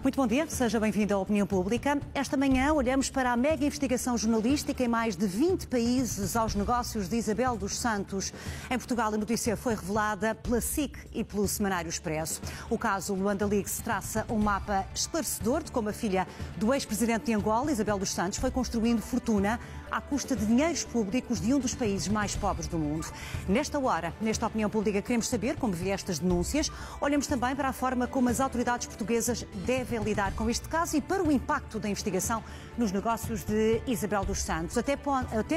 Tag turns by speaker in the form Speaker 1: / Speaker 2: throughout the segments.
Speaker 1: Muito bom dia, seja bem-vindo à Opinião Pública. Esta manhã olhamos para a mega investigação jornalística em mais de 20 países aos negócios de Isabel dos Santos. Em Portugal, a notícia foi revelada pela SIC e pelo Semanário Expresso. O caso Luanda Leaks traça um mapa esclarecedor de como a filha do ex-presidente de Angola, Isabel dos Santos, foi construindo fortuna à custa de dinheiros públicos de um dos países mais pobres do mundo. Nesta hora, nesta Opinião Pública, queremos saber como vê estas denúncias. Olhamos também para a forma como as autoridades portuguesas devem lidar com este caso e para o impacto da investigação nos negócios de Isabel dos Santos. Até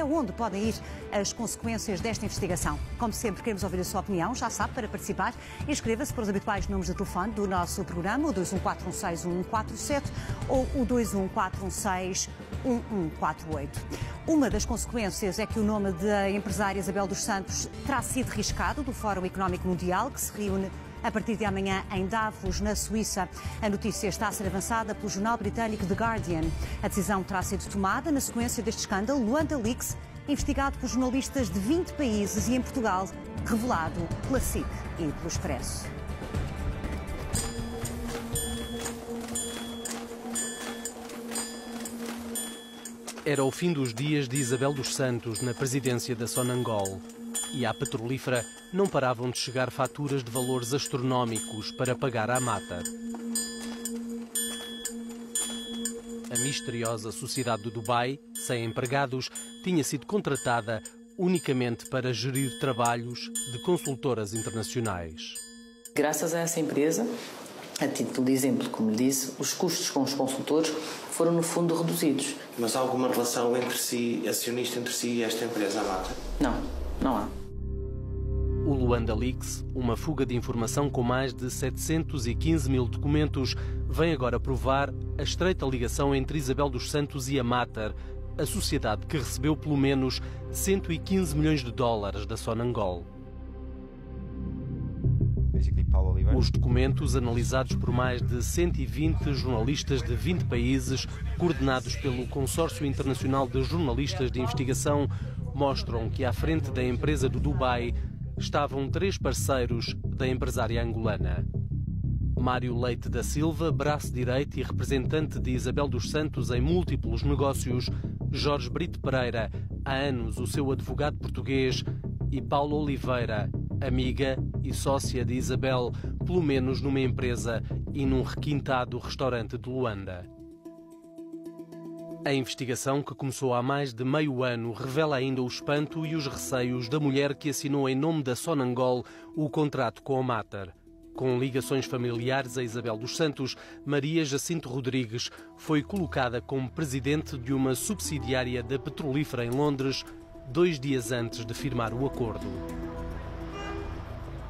Speaker 1: onde podem ir as consequências desta investigação? Como sempre, queremos ouvir a sua opinião. Já sabe, para participar, inscreva-se para os habituais números de telefone do nosso programa, o 214161147 ou o 214161148. Uma das consequências é que o nome da empresária Isabel dos Santos terá sido riscado do Fórum Económico Mundial, que se reúne a partir de amanhã em Davos, na Suíça. A notícia está a ser avançada pelo jornal britânico The Guardian. A decisão terá sido tomada na sequência deste escândalo Luanda Leaks, investigado por jornalistas de 20 países e em Portugal, revelado pela SIC e pelo Expresso.
Speaker 2: Era o fim dos dias de Isabel dos Santos na presidência da Sonangol. E à petrolífera não paravam de chegar faturas de valores astronómicos para pagar à Mater. A misteriosa sociedade de Dubai, sem empregados, tinha sido contratada unicamente para gerir trabalhos de consultoras internacionais.
Speaker 3: Graças a essa empresa, a título de exemplo, como lhe disse, os custos com os consultores foram no fundo reduzidos.
Speaker 4: Mas há alguma relação entre si, acionista entre si e esta empresa, a Mater?
Speaker 3: Não, não há.
Speaker 2: O Luanda Leaks, uma fuga de informação com mais de 715 mil documentos, vem agora provar a estreita ligação entre Isabel dos Santos e a Mater, a sociedade que recebeu pelo menos 115 milhões de dólares da Sonangol. Os documentos, analisados por mais de 120 jornalistas de 20 países, coordenados pelo Consórcio Internacional de Jornalistas de Investigação, mostram que à frente da empresa do Dubai estavam 3 parceiros da empresária angolana. Mário Leite da Silva, braço direito e representante de Isabel dos Santos em múltiplos negócios, Jorge Brito Pereira, há anos o seu advogado português, e Paulo Oliveira, amiga e sócia de Isabel, pelo menos numa empresa e num requintado restaurante de Luanda. A investigação, que começou há mais de meio ano, revela ainda o espanto e os receios da mulher que assinou em nome da Sonangol o contrato com a Mater. Com ligações familiares a Isabel dos Santos, Maria Jacinto Rodrigues foi colocada como presidente de uma subsidiária da petrolífera em Londres 2 dias antes de firmar o acordo.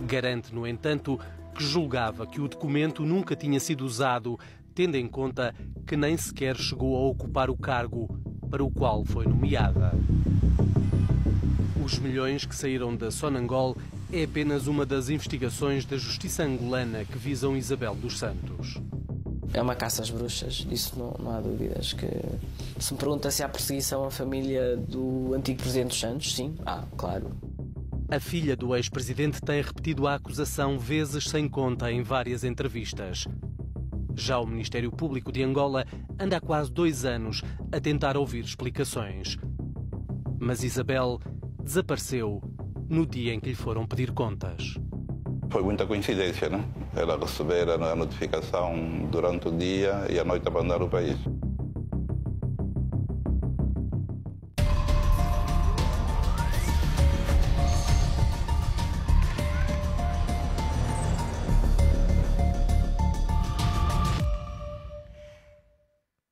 Speaker 2: Garante, no entanto, que julgava que o documento nunca tinha sido usado, tendo em conta que nem sequer chegou a ocupar o cargo para o qual foi nomeada. Os milhões que saíram da Sonangol é apenas uma das investigações da justiça angolana que visam Isabel dos Santos.
Speaker 3: É uma caça às bruxas, disso não há dúvidas. Que se me pergunta se há perseguição à família do antigo presidente dos Santos, sim, claro.
Speaker 2: A filha do ex-presidente tem repetido a acusação vezes sem conta em várias entrevistas. Já o Ministério Público de Angola anda há quase 2 anos a tentar ouvir explicações. Mas Isabel desapareceu no dia em que lhe foram pedir contas.
Speaker 5: Foi muita coincidência, né? Ela receber a notificação durante o dia e à noite abandonar o país.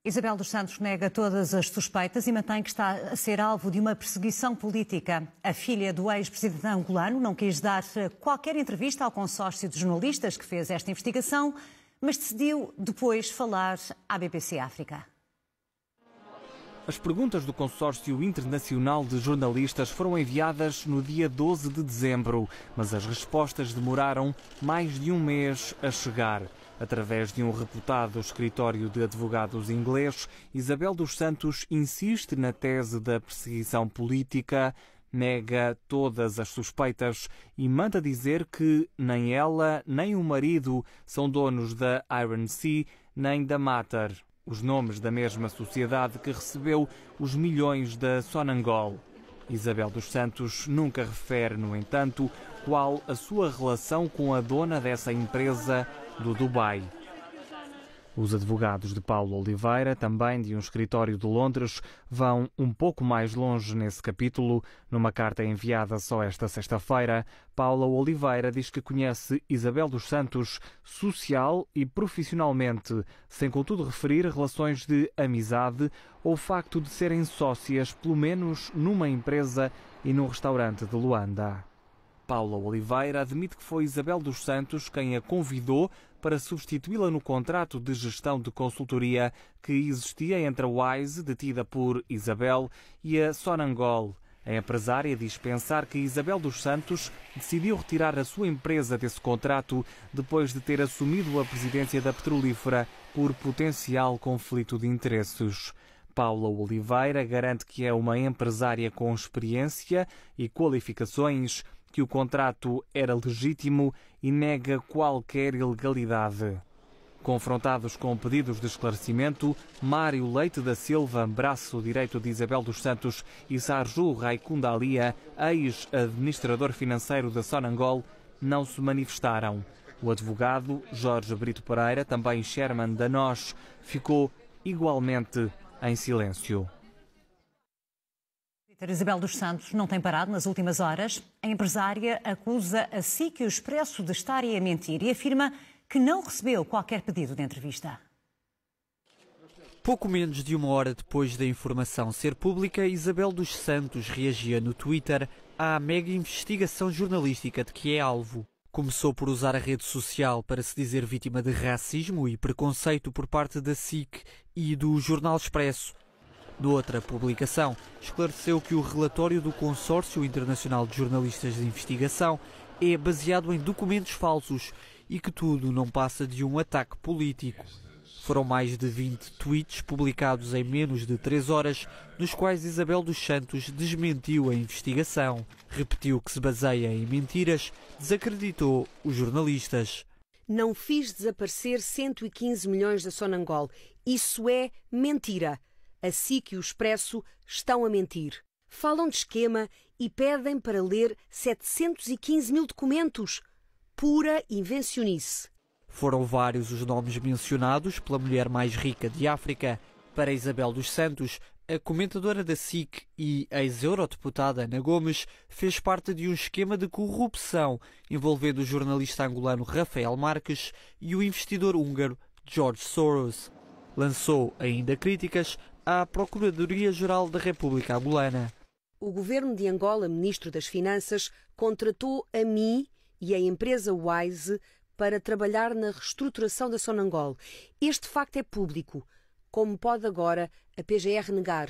Speaker 1: Isabel dos Santos nega todas as suspeitas e mantém que está a ser alvo de uma perseguição política. A filha do ex-presidente angolano não quis dar qualquer entrevista ao consórcio de jornalistas que fez esta investigação, mas decidiu depois falar à BBC África.
Speaker 6: As perguntas do Consórcio Internacional de Jornalistas foram enviadas no dia 12 de dezembro, mas as respostas demoraram mais de um mês a chegar. Através de um reputado escritório de advogados inglês, Isabel dos Santos insiste na tese da perseguição política, nega todas as suspeitas e manda dizer que nem ela nem o marido são donos da Iron Sea, nem da Mater, os nomes da mesma sociedade que recebeu os milhões da Sonangol. Isabel dos Santos nunca refere, no entanto, qual a sua relação com a dona dessa empresa do Dubai. Os advogados de Paulo Oliveira, também de um escritório de Londres, vão um pouco mais longe nesse capítulo. Numa carta enviada só esta sexta-feira, Paula Oliveira diz que conhece Isabel dos Santos social e profissionalmente, sem contudo referir relações de amizade ou o facto de serem sócias, pelo menos numa empresa e num restaurante de Luanda. Paula Oliveira admite que foi Isabel dos Santos quem a convidou para substituí-la no contrato de gestão de consultoria que existia entre a Wise, detida por Isabel, e a Sonangol. A empresária diz pensar que Isabel dos Santos decidiu retirar a sua empresa desse contrato depois de ter assumido a presidência da petrolífera por potencial conflito de interesses. Paula Oliveira garante que é uma empresária com experiência e qualificações, que o contrato era legítimo e nega qualquer ilegalidade. Confrontados com pedidos de esclarecimento, Mário Leite da Silva, braço direito de Isabel dos Santos, e Sarju Raikundalia, ex-administrador financeiro da Sonangol, não se manifestaram. O advogado Jorge Brito Pereira, também chairman da NOS, ficou igualmente em silêncio.
Speaker 1: Isabel dos Santos não tem parado nas últimas horas. A empresária acusa a SIC e o Expresso de estarem a mentir e afirma que não recebeu qualquer pedido de entrevista.
Speaker 7: Pouco menos de uma hora depois da informação ser pública, Isabel dos Santos reagia no Twitter à mega investigação jornalística de que é alvo. Começou por usar a rede social para se dizer vítima de racismo e preconceito por parte da SIC e do Jornal Expresso. Noutra publicação, esclareceu que o relatório do Consórcio Internacional de Jornalistas de Investigação é baseado em documentos falsos e que tudo não passa de um ataque político. Foram mais de 20 tweets publicados em menos de 3 horas, nos quais Isabel dos Santos desmentiu a investigação, repetiu que se baseia em mentiras, desacreditou os jornalistas.
Speaker 8: Não fiz desaparecer 115 milhões da Sonangol. Isso é mentira. A SIC e o Expresso estão a mentir. Falam de esquema e pedem para ler 715 mil documentos. Pura invencionice.
Speaker 7: Foram vários os nomes mencionados pela mulher mais rica de África. Para Isabel dos Santos, a comentadora da SIC e ex-eurodeputada Ana Gomes fez parte de um esquema de corrupção envolvendo o jornalista angolano Rafael Marques e o investidor húngaro George Soros. Lançou ainda críticas à Procuradoria-Geral da República Angolana.
Speaker 8: O governo de Angola, ministro das Finanças, contratou a mim e a empresa Wise para trabalhar na reestruturação da Sonangol. Este facto é público. Como pode agora a PGR negar?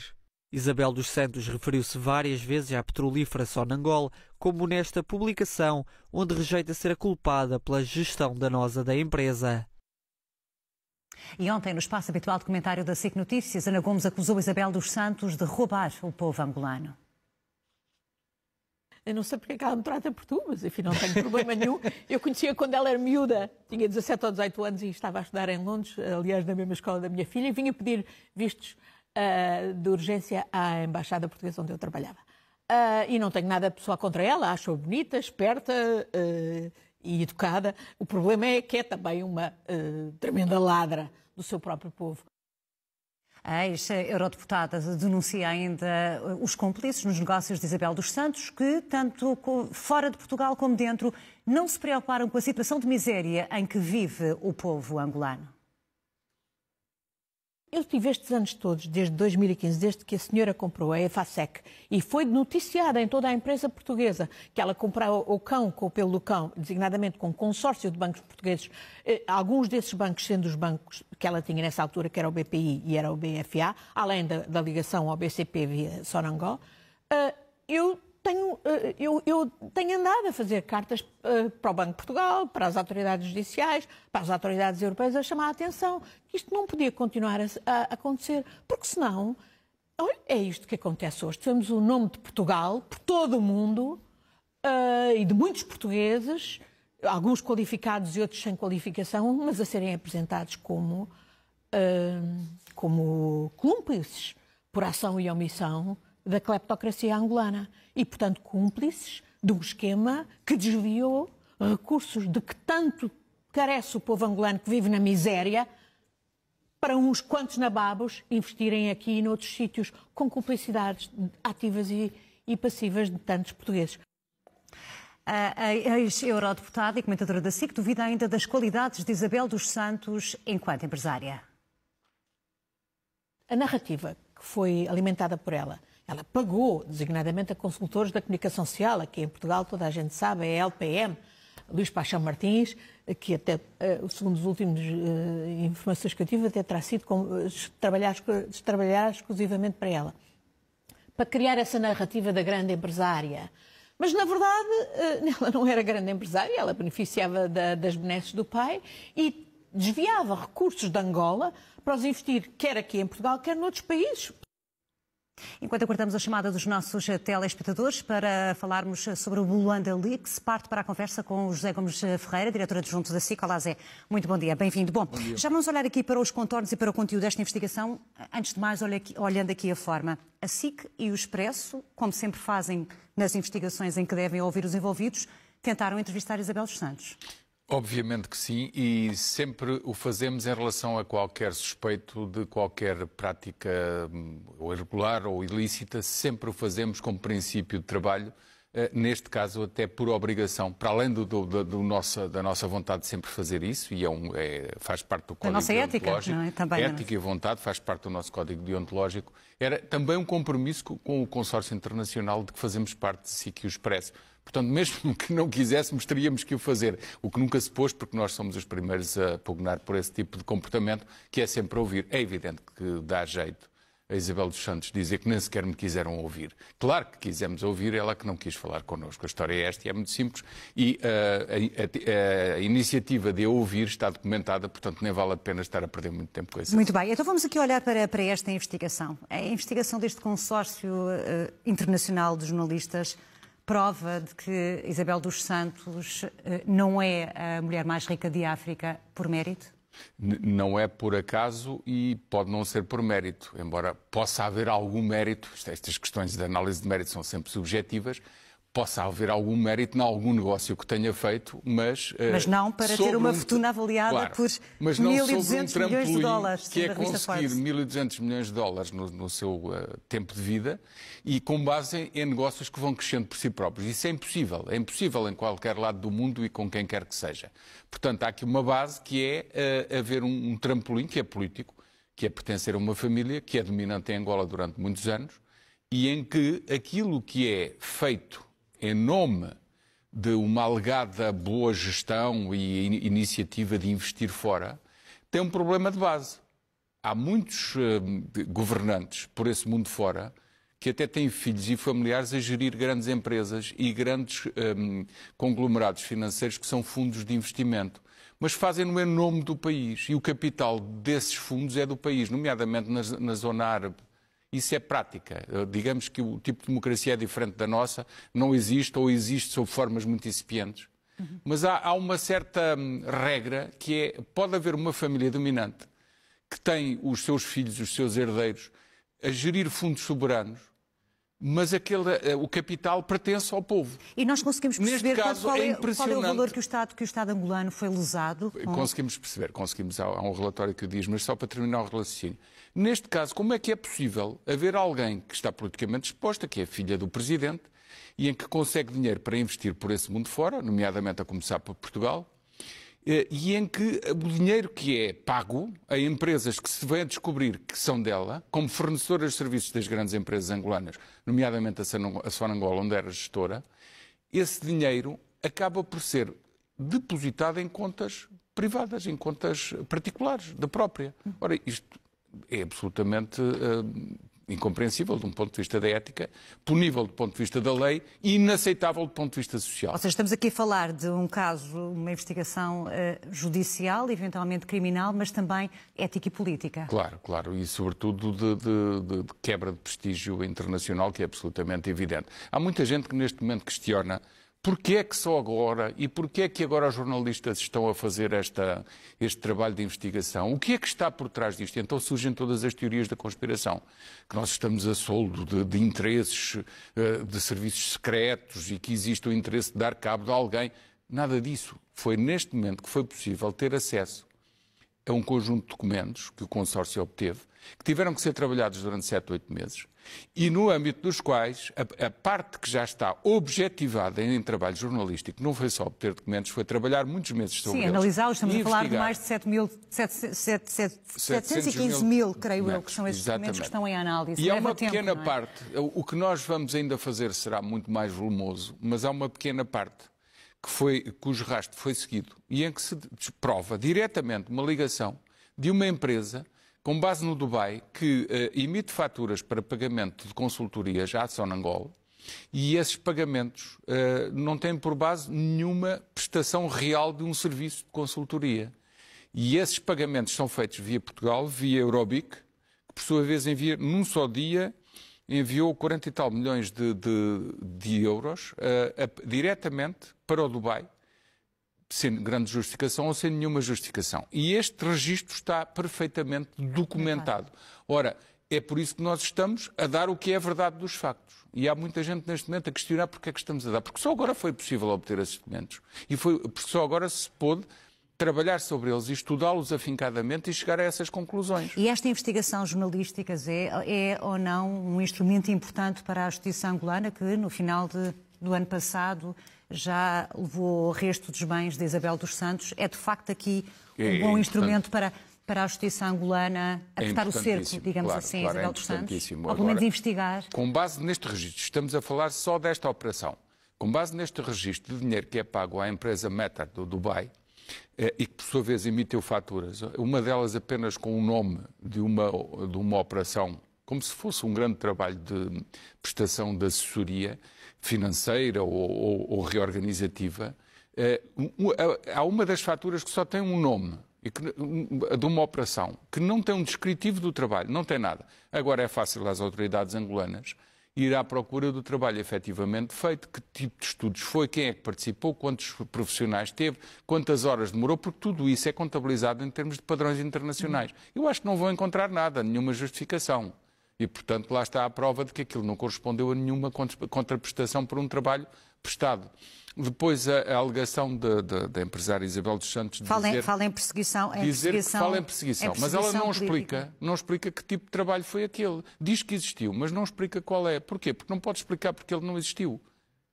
Speaker 7: Isabel dos Santos referiu-se várias vezes à petrolífera Sonangol, como nesta publicação, onde rejeita ser a culpada pela gestão danosa da empresa.
Speaker 1: E ontem, no espaço habitual de comentário da SIC Notícias, Ana Gomes acusou Isabel dos Santos de roubar o povo angolano.
Speaker 9: Eu não sei porque é que ela me trata por tu, mas enfim, não tenho problema nenhum. Eu conhecia quando ela era miúda, tinha 17 ou 18 anos e estava a estudar em Londres, aliás, na mesma escola da minha filha, e vinha pedir vistos de urgência à Embaixada Portuguesa onde eu trabalhava. E não tenho nada pessoal contra ela, acho-a bonita, esperta e educada. O problema é que é também uma tremenda ladra do seu próprio povo.
Speaker 1: A ex-eurodeputada denuncia ainda os cúmplices nos negócios de Isabel dos Santos, que, tanto fora de Portugal como dentro, não se preocuparam com a situação de miséria em que vive o povo angolano.
Speaker 9: Eu tive estes anos todos, desde 2015, desde que a senhora comprou a EFASEC, e foi noticiada em toda a imprensa portuguesa que ela comprava o cão com o pelo do cão, designadamente com um consórcio de bancos portugueses, alguns desses bancos sendo os bancos que ela tinha nessa altura, que era o BPI e era o BFA, além da ligação ao BCP via Sonangol. Eu tenho andado a fazer cartas para o Banco de Portugal, para as autoridades judiciais, para as autoridades europeias, a chamar a atenção que isto não podia continuar a acontecer, porque senão, olha, é isto que acontece hoje. Temos o nome de Portugal por todo o mundo e de muitos portugueses, alguns qualificados e outros sem qualificação, mas a serem apresentados como como cúmplices por ação e omissão da cleptocracia angolana e, portanto, cúmplices de um esquema que desviou recursos de que tanto carece o povo angolano que vive na miséria para uns quantos nababos investirem aqui e noutros sítios com cumplicidades ativas e passivas de tantos portugueses.
Speaker 1: A ex-eurodeputada e comentadora da SIC duvida ainda das qualidades de Isabel dos Santos enquanto empresária.
Speaker 9: A narrativa que foi alimentada por ela pagou designadamente a consultores da comunicação social, aqui em Portugal toda a gente sabe, é a LPM, Luís Paixão Martins, que até, segundo as últimas informações que eu tive, até terá sido trabalhar exclusivamente para ela, para criar essa narrativa da grande empresária. Mas, na verdade, ela não era grande empresária, ela beneficiava das benesses do pai e desviava recursos de Angola para os investir quer aqui em Portugal, quer noutros países.
Speaker 1: Enquanto aguardamos a chamada dos nossos telespectadores para falarmos sobre o Luanda Leaks, parte para a conversa com o José Gomes Ferreira, diretor adjunto da SIC. Olá, Zé. Muito bom dia, bem-vindo. Bom dia. Já vamos olhar aqui para os contornos e para o conteúdo desta investigação. Antes de mais, olhando aqui a forma. A SIC e o Expresso, como sempre fazem nas investigações em que devem ouvir os envolvidos, tentaram entrevistar Isabel dos Santos.
Speaker 10: Obviamente que sim, e sempre o fazemos em relação a qualquer suspeito de qualquer prática ou irregular ou ilícita, sempre o fazemos como princípio de trabalho, neste caso até por obrigação, para além da nossa vontade de sempre fazer isso, e faz parte do código deontológico. Não é? Também ética e vontade faz parte do nosso código deontológico. Era também um compromisso com o consórcio internacional de que fazemos parte de SIC e o Expresso. Portanto, mesmo que não quiséssemos, teríamos que o fazer. O que nunca se pôs, porque nós somos os primeiros a pugnar por esse tipo de comportamento, que é sempre ouvir. É evidente que dá jeito a Isabel dos Santos dizer que nem sequer me quiseram ouvir. Claro que quisemos ouvir, ela que não quis falar connosco. A história é esta e é muito simples. E a iniciativa de a ouvir está documentada, portanto, nem vale a pena estar a perder muito tempo com isso.
Speaker 1: Muito bem. Então vamos aqui olhar para esta investigação. A investigação deste consórcio internacional de jornalistas prova de que Isabel dos Santos não é a mulher mais rica de África por mérito?
Speaker 10: Não é por acaso e pode não ser por mérito, embora possa haver algum mérito, estas questões de análise de mérito são sempre subjetivas, possa haver algum mérito em algum negócio que tenha feito, mas
Speaker 1: não para ter uma fortuna avaliada, claro, por 1.200 milhões de dólares.
Speaker 10: Que é conseguir 1.200 milhões de dólares no seu tempo de vida e com base em negócios que vão crescendo por si próprios. Isso é impossível em qualquer lado do mundo e com quem quer que seja. Portanto, há aqui uma base que é haver um trampolim, que é político, que é pertencer a uma família que é dominante em Angola durante muitos anos e em que aquilo que é feito em nome de uma alegada boa gestão e iniciativa de investir fora, tem um problema de base. Há muitos governantes por esse mundo fora que até têm filhos e familiares a gerir grandes empresas e grandes conglomerados financeiros que são fundos de investimento, mas fazem-no em nome do país. E o capital desses fundos é do país, nomeadamente na zona árabe. Isso é prática. Digamos que o tipo de democracia é diferente da nossa, não existe ou existe sob formas muito incipientes. Mas há uma certa regra que é, pode haver uma família dominante que tem os seus filhos, os seus herdeiros, a gerir fundos soberanos, mas o capital pertence ao povo.
Speaker 1: E nós conseguimos perceber qual é o valor que o Estado angolano foi lesado?
Speaker 10: Conseguimos perceber, há um relatório que diz, mas só para terminar o raciocínio. Neste caso, como é que é possível haver alguém que está politicamente exposta, que é filha do Presidente, e em que consegue dinheiro para investir por esse mundo fora, nomeadamente a começar por Portugal, e em que o dinheiro que é pago a empresas que se vêm a descobrir que são dela, como fornecedoras de serviços das grandes empresas angolanas, nomeadamente a Sonangol, onde era gestora, esse dinheiro acaba por ser depositado em contas privadas, em contas particulares, da própria. Ora, isto é absolutamente incompreensível de um ponto de vista da ética, punível do ponto de vista da lei e inaceitável do ponto de vista social.
Speaker 1: Ou seja, estamos aqui a falar de um caso, uma investigação judicial, eventualmente criminal, mas também ética e política.
Speaker 10: Claro, e sobretudo de quebra de prestígio internacional, que é absolutamente evidente. Há muita gente que neste momento questiona Porquê é que só agora e porquê é que agora os jornalistas estão a fazer este trabalho de investigação? O que é que está por trás disto? Então surgem todas as teorias da conspiração, que nós estamos a soldo de interesses de serviços secretos e que existe o interesse de dar cabo de alguém. Nada disso. Foi neste momento que foi possível ter acesso a um conjunto de documentos que o consórcio obteve, que tiveram que ser trabalhados durante 7, 8 meses, e no âmbito dos quais a parte que já está objetivada em trabalho jornalístico não foi só obter documentos, foi trabalhar muitos meses sobre eles.
Speaker 1: Sim, analisá-los, estamos a falar de mais de 715 mil, creio eu, que são esses documentos que estão em análise.
Speaker 10: E há uma pequena parte, o que nós vamos ainda fazer será muito mais volumoso, mas há uma pequena parte cujo rastro foi seguido e em que se prova diretamente uma ligação de uma empresa com base no Dubai, que emite faturas para pagamento de consultorias à Sonangol, e esses pagamentos não têm por base nenhuma prestação real de um serviço de consultoria. E esses pagamentos são feitos via Portugal, via Eurobic, que por sua vez envia, num só dia, enviou 40 e tal milhões de euros diretamente para o Dubai, sem grande justificação ou sem nenhuma justificação. E este registro está perfeitamente documentado. Ora, é por isso que nós estamos a dar o que é a verdade dos factos. E há muita gente neste momento a questionar porque é que estamos a dar. Porque só agora foi possível obter esses documentos. E porque só agora se pôde trabalhar sobre eles e estudá-los afincadamente e chegar a essas conclusões.
Speaker 1: E esta investigação jornalística é ou não um instrumento importante para a justiça angolana que, no final do ano passado, já levou o resto dos bens de Isabel dos Santos? É, de facto, aqui um bom instrumento para a justiça angolana apertar o cerco, digamos assim, Isabel dos Santos? Ou pelo menos investigar?
Speaker 10: Com base neste registro, estamos a falar só desta operação. Com base neste registro de dinheiro que é pago à empresa Meta do Dubai, e que por sua vez emitiu faturas, uma delas apenas com o nome de uma operação, como se fosse um grande trabalho de prestação de assessoria financeira ou reorganizativa, há uma das faturas que só tem um nome, de uma operação, que não tem um descritivo do trabalho, não tem nada. Agora é fácil às autoridades angolanas ir à procura do trabalho efetivamente feito, que tipo de estudos foi, quem é que participou, quantos profissionais teve, quantas horas demorou, porque tudo isso é contabilizado em termos de padrões internacionais. Eu acho que não vão encontrar nada, nenhuma justificação. E, portanto, lá está a prova de que aquilo não correspondeu a nenhuma contraprestação por um trabalho prestado. Depois, a alegação da empresária Isabel dos Santos
Speaker 1: fala em perseguição.
Speaker 10: Dizer que fala em perseguição, mas ela não explica que tipo de trabalho foi aquele. Diz que existiu, mas não explica qual é. Porquê? Porque não pode explicar porque ele não existiu.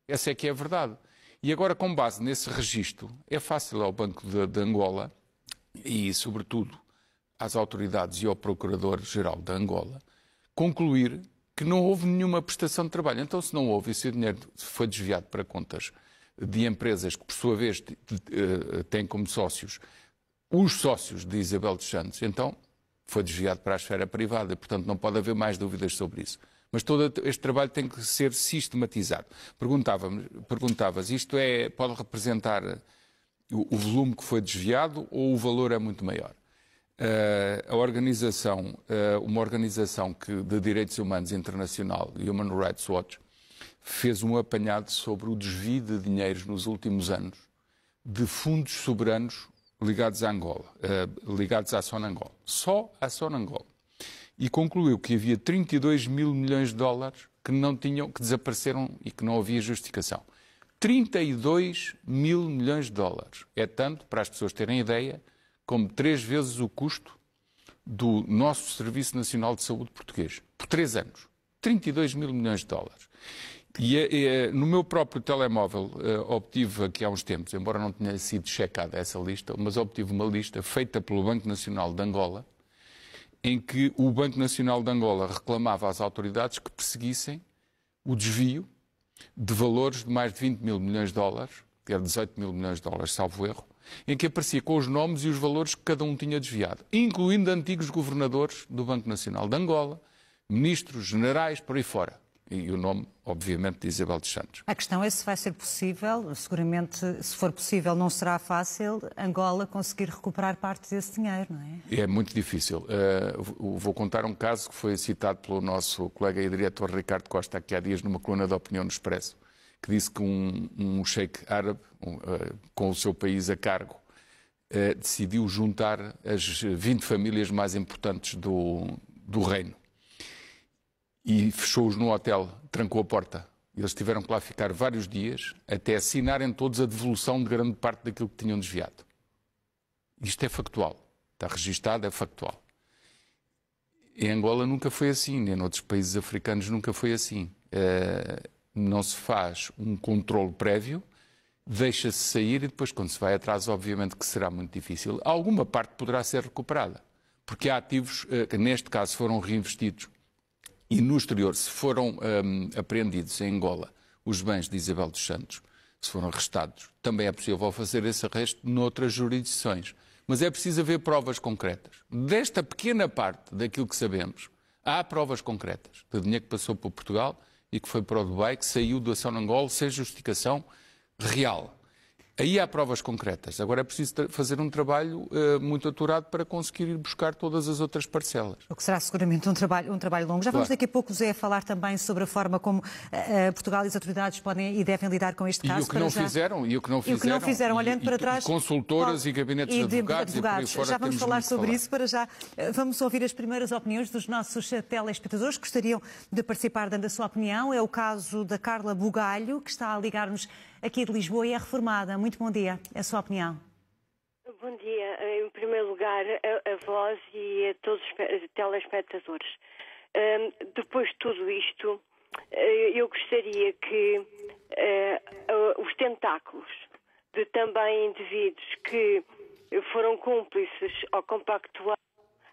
Speaker 10: Essa é que é a verdade. E agora, com base nesse registro, é fácil ao Banco de Angola e, sobretudo, às autoridades e ao Procurador-Geral de Angola concluir que não houve nenhuma prestação de trabalho. Então, se não houve e se o dinheiro foi desviado para contas de empresas que, por sua vez, têm como sócios os sócios de Isabel dos Santos, então foi desviado para a esfera privada e, portanto, não pode haver mais dúvidas sobre isso. Mas todo este trabalho tem que ser sistematizado. Perguntavas, isto pode representar o volume que foi desviado ou o valor é muito maior? Uma organização de direitos humanos internacional, Human Rights Watch, fez um apanhado sobre o desvio de dinheiros nos últimos anos de fundos soberanos ligados à Angola, ligados à Sonangol, só à Sonangol, e concluiu que havia 32 mil milhões de dólares que desapareceram e que não havia justificação. 32 mil milhões de dólares. É tanto, para as pessoas terem ideia, como 3 vezes o custo do nosso Serviço Nacional de Saúde português, por 3 anos. 32 mil milhões de dólares. E no meu próprio telemóvel obtive aqui há uns tempos, embora não tenha sido checada essa lista, mas obtive uma lista feita pelo Banco Nacional de Angola, em que o Banco Nacional de Angola reclamava às autoridades que perseguissem o desvio de valores de mais de 20 mil milhões de dólares, que era 18 mil milhões de dólares, salvo erro, em que aparecia com os nomes e os valores que cada um tinha desviado, incluindo antigos governadores do Banco Nacional de Angola, ministros, generais, por aí fora. E o nome, obviamente, de Isabel dos Santos.
Speaker 1: A questão é se vai ser possível, seguramente, se for possível, não será fácil, Angola conseguir recuperar parte desse dinheiro, não é?
Speaker 10: É muito difícil. Vou contar um caso que foi citado pelo nosso colega e diretor Ricardo Costa aqui há dias numa coluna de opinião no Expresso, que disse que um sheik árabe, com o seu país a cargo, decidiu juntar as 20 famílias mais importantes do reino e fechou-os no hotel, trancou a porta. Eles tiveram que lá ficar vários dias até assinarem todos a devolução de grande parte daquilo que tinham desviado. Isto é factual, está registado, é factual. Em Angola nunca foi assim, nem noutros países africanos nunca foi assim. Não se faz um controle prévio, deixa-se sair e depois, quando se vai atrás, obviamente que será muito difícil. Alguma parte poderá ser recuperada, porque há ativos que, neste caso, foram reinvestidos e no exterior, se foram apreendidos em Angola os bens de Isabel dos Santos, se foram arrestados, também é possível fazer esse arresto noutras jurisdições. Mas é preciso haver provas concretas. Desta pequena parte daquilo que sabemos, há provas concretas de dinheiro que passou por Portugal e que foi para o Dubai, que saiu do Sonangol sem justificação real. Aí há provas concretas. Agora é preciso fazer um trabalho muito aturado para conseguir ir buscar todas as outras parcelas.
Speaker 1: O que será seguramente um trabalho longo. Já vamos daqui a pouco, Zé, falar também sobre a forma como Portugal e as autoridades podem e devem lidar com este caso.
Speaker 10: E o que não fizeram,
Speaker 1: olhando para trás.
Speaker 10: Consultoras e gabinetes de advogados. E por aí fora,
Speaker 1: já vamos falar sobre isso. Para já vamos ouvir as primeiras opiniões dos nossos telespectadores que gostariam de participar dando a sua opinião. É o caso da Carla Bugalho, que está a ligar-nos aqui de Lisboa e é reformada. Muito bom dia. A sua opinião.
Speaker 11: Bom dia. Em primeiro lugar, a vós e a todos os telespectadores. Depois de tudo isto, eu gostaria que os tentáculos de também indivíduos que foram cúmplices ao compactuar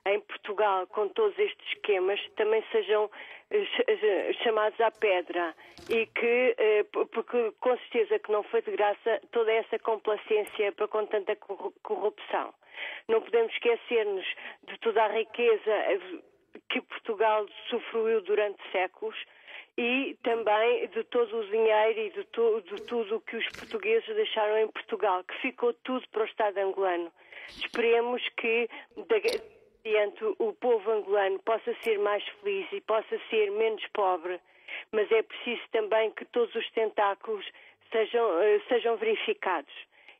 Speaker 11: em Portugal com todos estes esquemas também sejam chamados à pedra e que, porque com certeza que não foi de graça toda essa complacência para com tanta corrupção. Não podemos esquecer-nos de toda a riqueza que Portugal sofreu durante séculos e também de todo o dinheiro e de tudo o que os portugueses deixaram em Portugal, que ficou tudo para o Estado angolano. Esperemos que o povo angolano possa ser mais feliz e possa ser menos pobre, mas é preciso também que todos os tentáculos sejam verificados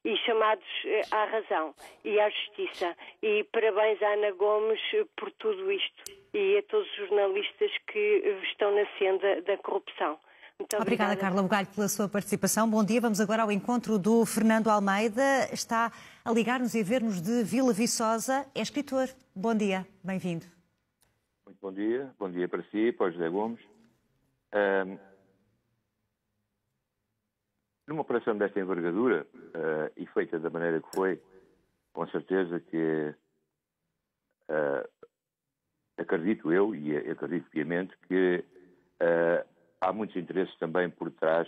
Speaker 11: e chamados à razão e à justiça. E parabéns à Ana Gomes por tudo isto e a todos os jornalistas que estão na senda da corrupção. Muito
Speaker 1: obrigada, Carla Bugalho, pela sua participação. Bom dia. Vamos agora ao encontro do Fernando Almeida. Está a ligar-nos e a ver-nos de Vila Viçosa. É escritor. Bom dia. Bem-vindo.
Speaker 12: Muito bom dia. Bom dia para si, para o José Gomes. Numa operação desta envergadura e feita da maneira que foi, com certeza que acredito eu e acredito piamente que há muitos interesses também por trás,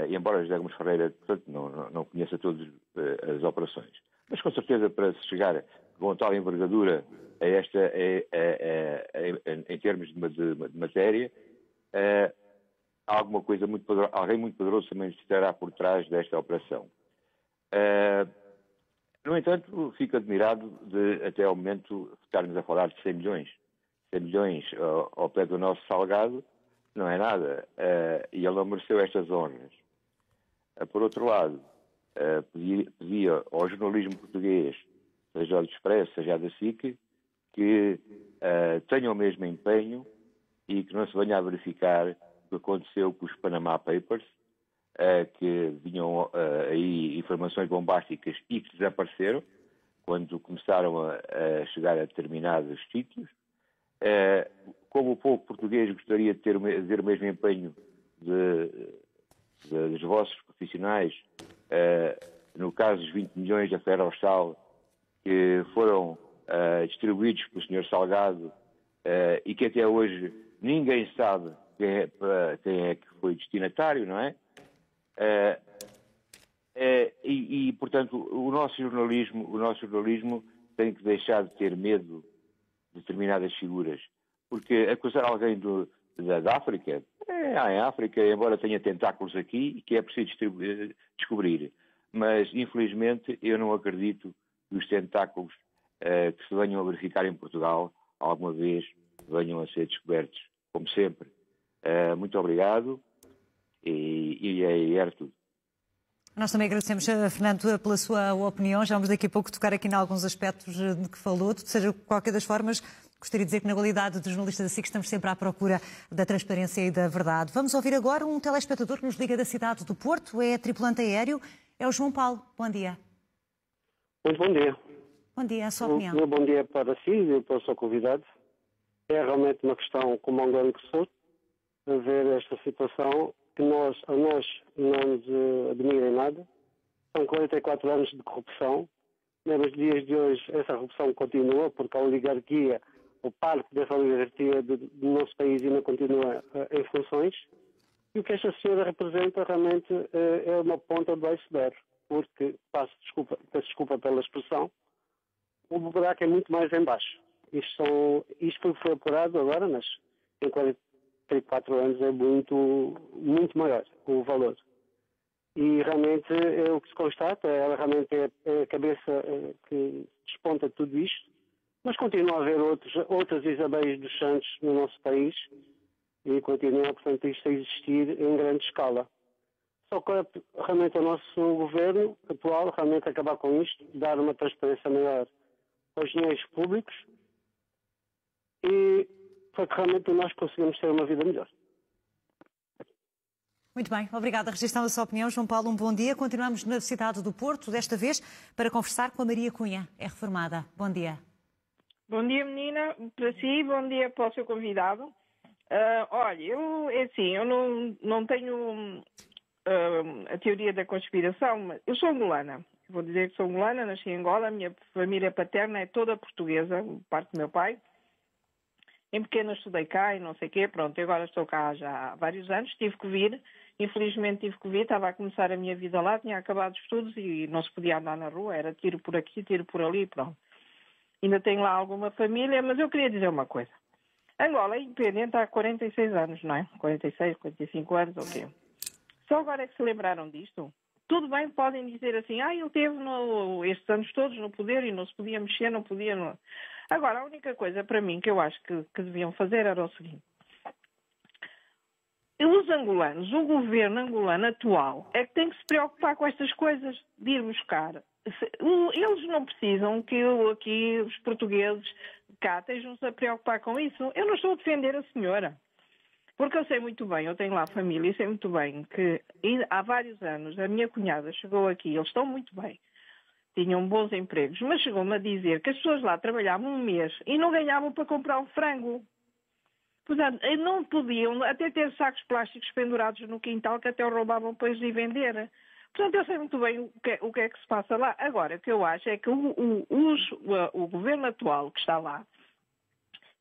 Speaker 12: e embora José Gomes Ferreira, portanto, não conheça todas as operações. Mas com certeza para se chegar com tal envergadura a esta, em termos de matéria, alguma coisa muito poderosa, alguém muito poderoso também estará por trás desta operação. No entanto, fico admirado de, até ao momento, estarmos a falar de 100 milhões. 100 milhões ao pé do nosso Salgado não é nada. E ele não mereceu estas honras. Por outro lado, pedia ao jornalismo português, seja ao Expresso, seja da SIC, que tenham o mesmo empenho e que não se venha a verificar o que aconteceu com os Panama Papers, que vinham aí informações bombásticas e que desapareceram quando começaram a chegar a determinados sítios. Como o povo português gostaria de ter o mesmo empenho dos vossos profissionais, no caso dos 20 milhões da Ferrostal, que foram distribuídos pelo Sr. Salgado e que até hoje ninguém sabe quem é que foi destinatário, não é? Portanto, o nosso jornalismo tem que deixar de ter medo de determinadas figuras, porque acusar alguém da África, em África, embora tenha tentáculos aqui, que é preciso descobrir, mas infelizmente eu não acredito que os tentáculos que se venham a verificar em Portugal alguma vez venham a ser descobertos, como sempre. Muito obrigado E aí era tudo.
Speaker 1: Nós também agradecemos, Fernando, pela sua opinião. Já vamos daqui a pouco tocar aqui em alguns aspectos de que falou. Seja de qualquer das formas, gostaria de dizer que na qualidade de jornalista da SIC estamos sempre à procura da transparência e da verdade. Vamos ouvir agora um telespectador que nos liga da cidade do Porto. É tripulante aéreo, é o João Paulo. Bom dia.
Speaker 13: Muito bom dia.
Speaker 1: Bom dia, a sua opinião.
Speaker 13: Meu bom dia para si e para o seu convidado. É realmente uma questão, como angolano que sou, a ver esta situação que a nós não nos admira em nada. São 44 anos de corrupção. Nos dias de hoje essa corrupção continua porque a oligarquia, o parque dessa oligarquia do nosso país ainda continua em funções. E o que esta senhora representa realmente é uma ponta do iceberg, porque, peço desculpa pela expressão, o buraco é muito mais em baixo. Isto foi apurado agora, mas em 44 anos é muito maior o valor. E realmente o que se constata, ela realmente é a cabeça que desponta tudo isto, mas continua a haver outras Isabéis dos Santos no nosso país e continua, portanto, isto a existir em grande escala. Só que realmente o nosso governo atual realmente acabar com isto, dar uma transparência maior aos dinheiros públicos e para que realmente nós conseguimos ter uma vida melhor.
Speaker 1: Muito bem, obrigada. Registrando a sua opinião, João Paulo, um bom dia. Continuamos na cidade do Porto, desta vez para conversar com a Maria Cunha, é reformada. Bom dia.
Speaker 14: Bom dia, menina, para si, bom dia para o seu convidado. Olha, eu não tenho a teoria da conspiração, mas eu sou angolana. Vou dizer que sou angolana, nasci em Angola, a minha família paterna é toda portuguesa, parte do meu pai. Em pequena estudei cá e não sei o quê, pronto, agora estou cá já há vários anos, tive que vir, infelizmente tive que vir, estava a começar a minha vida lá, tinha acabado os estudos e não se podia andar na rua, era tiro por aqui, tiro por ali, pronto. Ainda tenho lá alguma família, mas eu queria dizer uma coisa. Angola é independente há 46 anos, não é? 46, 45 anos, ok. Só agora é que se lembraram disto? Tudo bem, podem dizer assim, ele teve estes anos todos no poder e não se podia mexer, não podia... Não... Agora, a única coisa para mim que eu acho que deviam fazer era o seguinte. Os angolanos, o governo angolano atual, é que tem que se preocupar com estas coisas, de ir buscar. Eles não precisam que aqui, os portugueses, cá, estejam-se a preocupar com isso. Eu não estou a defender a senhora. Porque eu sei muito bem, eu tenho lá família e sei muito bem que há vários anos a minha cunhada chegou aqui, eles estão muito bem, tinham bons empregos, mas chegou-me a dizer que as pessoas lá trabalhavam um mês e não ganhavam para comprar um frango. Portanto, não podiam até ter sacos plásticos pendurados no quintal que até o roubavam para ir vender. Portanto, eu sei muito bem o que é que se passa lá. Agora, o que eu acho é que o governo atual que está lá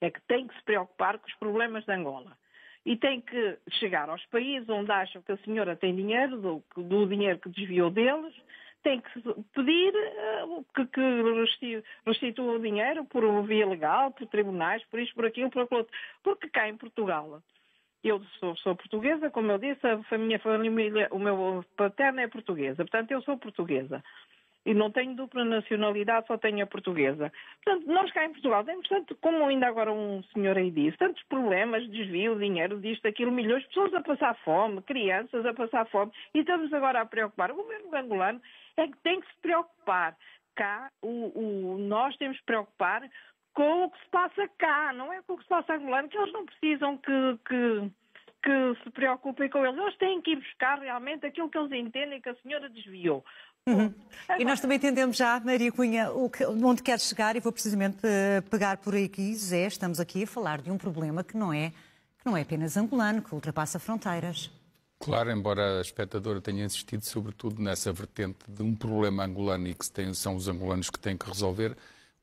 Speaker 14: é que tem que se preocupar com os problemas de Angola. E tem que chegar aos países onde acham que a senhora tem dinheiro, do dinheiro que desviou deles, tem que pedir que restituam o dinheiro por via legal, por tribunais, por isto, por aquilo, por aquilo outro. Porque cá em Portugal, eu sou portuguesa, como eu disse, a minha família, o meu paterno é portuguesa, portanto eu sou portuguesa. E não tenho dupla nacionalidade, só tenho a portuguesa. Portanto, nós cá em Portugal temos tanto, como ainda agora um senhor aí disse, tantos problemas, desvio, dinheiro, disto, aquilo, milhões de pessoas a passar fome, crianças a passar fome, e estamos agora a preocupar. O governo angolano é que tem que se preocupar. Cá, nós temos que preocupar com o que se passa cá, não é com o que se passa angolano, que eles não precisam que se preocupem com eles. Eles têm que ir buscar realmente aquilo que eles entendem que a senhora desviou.
Speaker 1: Uhum. E nós também entendemos já, Maria Cunha, onde quer chegar, e vou precisamente pegar por aqui, Zé, estamos aqui a falar de um problema que não é apenas angolano, que ultrapassa fronteiras.
Speaker 10: Claro, embora a espectadora tenha insistido sobretudo nessa vertente de um problema angolano e que são os angolanos que têm que resolver,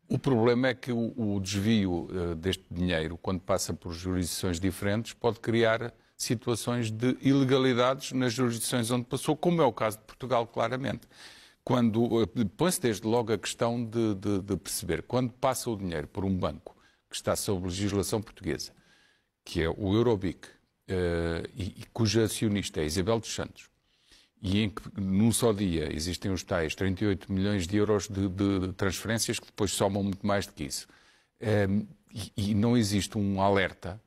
Speaker 10: o problema é que o desvio deste dinheiro, quando passa por jurisdições diferentes, pode criar situações de ilegalidades nas jurisdições onde passou, como é o caso de Portugal, claramente. Põe-se desde logo a questão de perceber, quando passa o dinheiro por um banco que está sob legislação portuguesa, que é o Eurobic, e cuja acionista é Isabel dos Santos, e em que num só dia existem os tais 38 milhões de euros de transferências que depois somam muito mais do que isso. E não existe um alerta,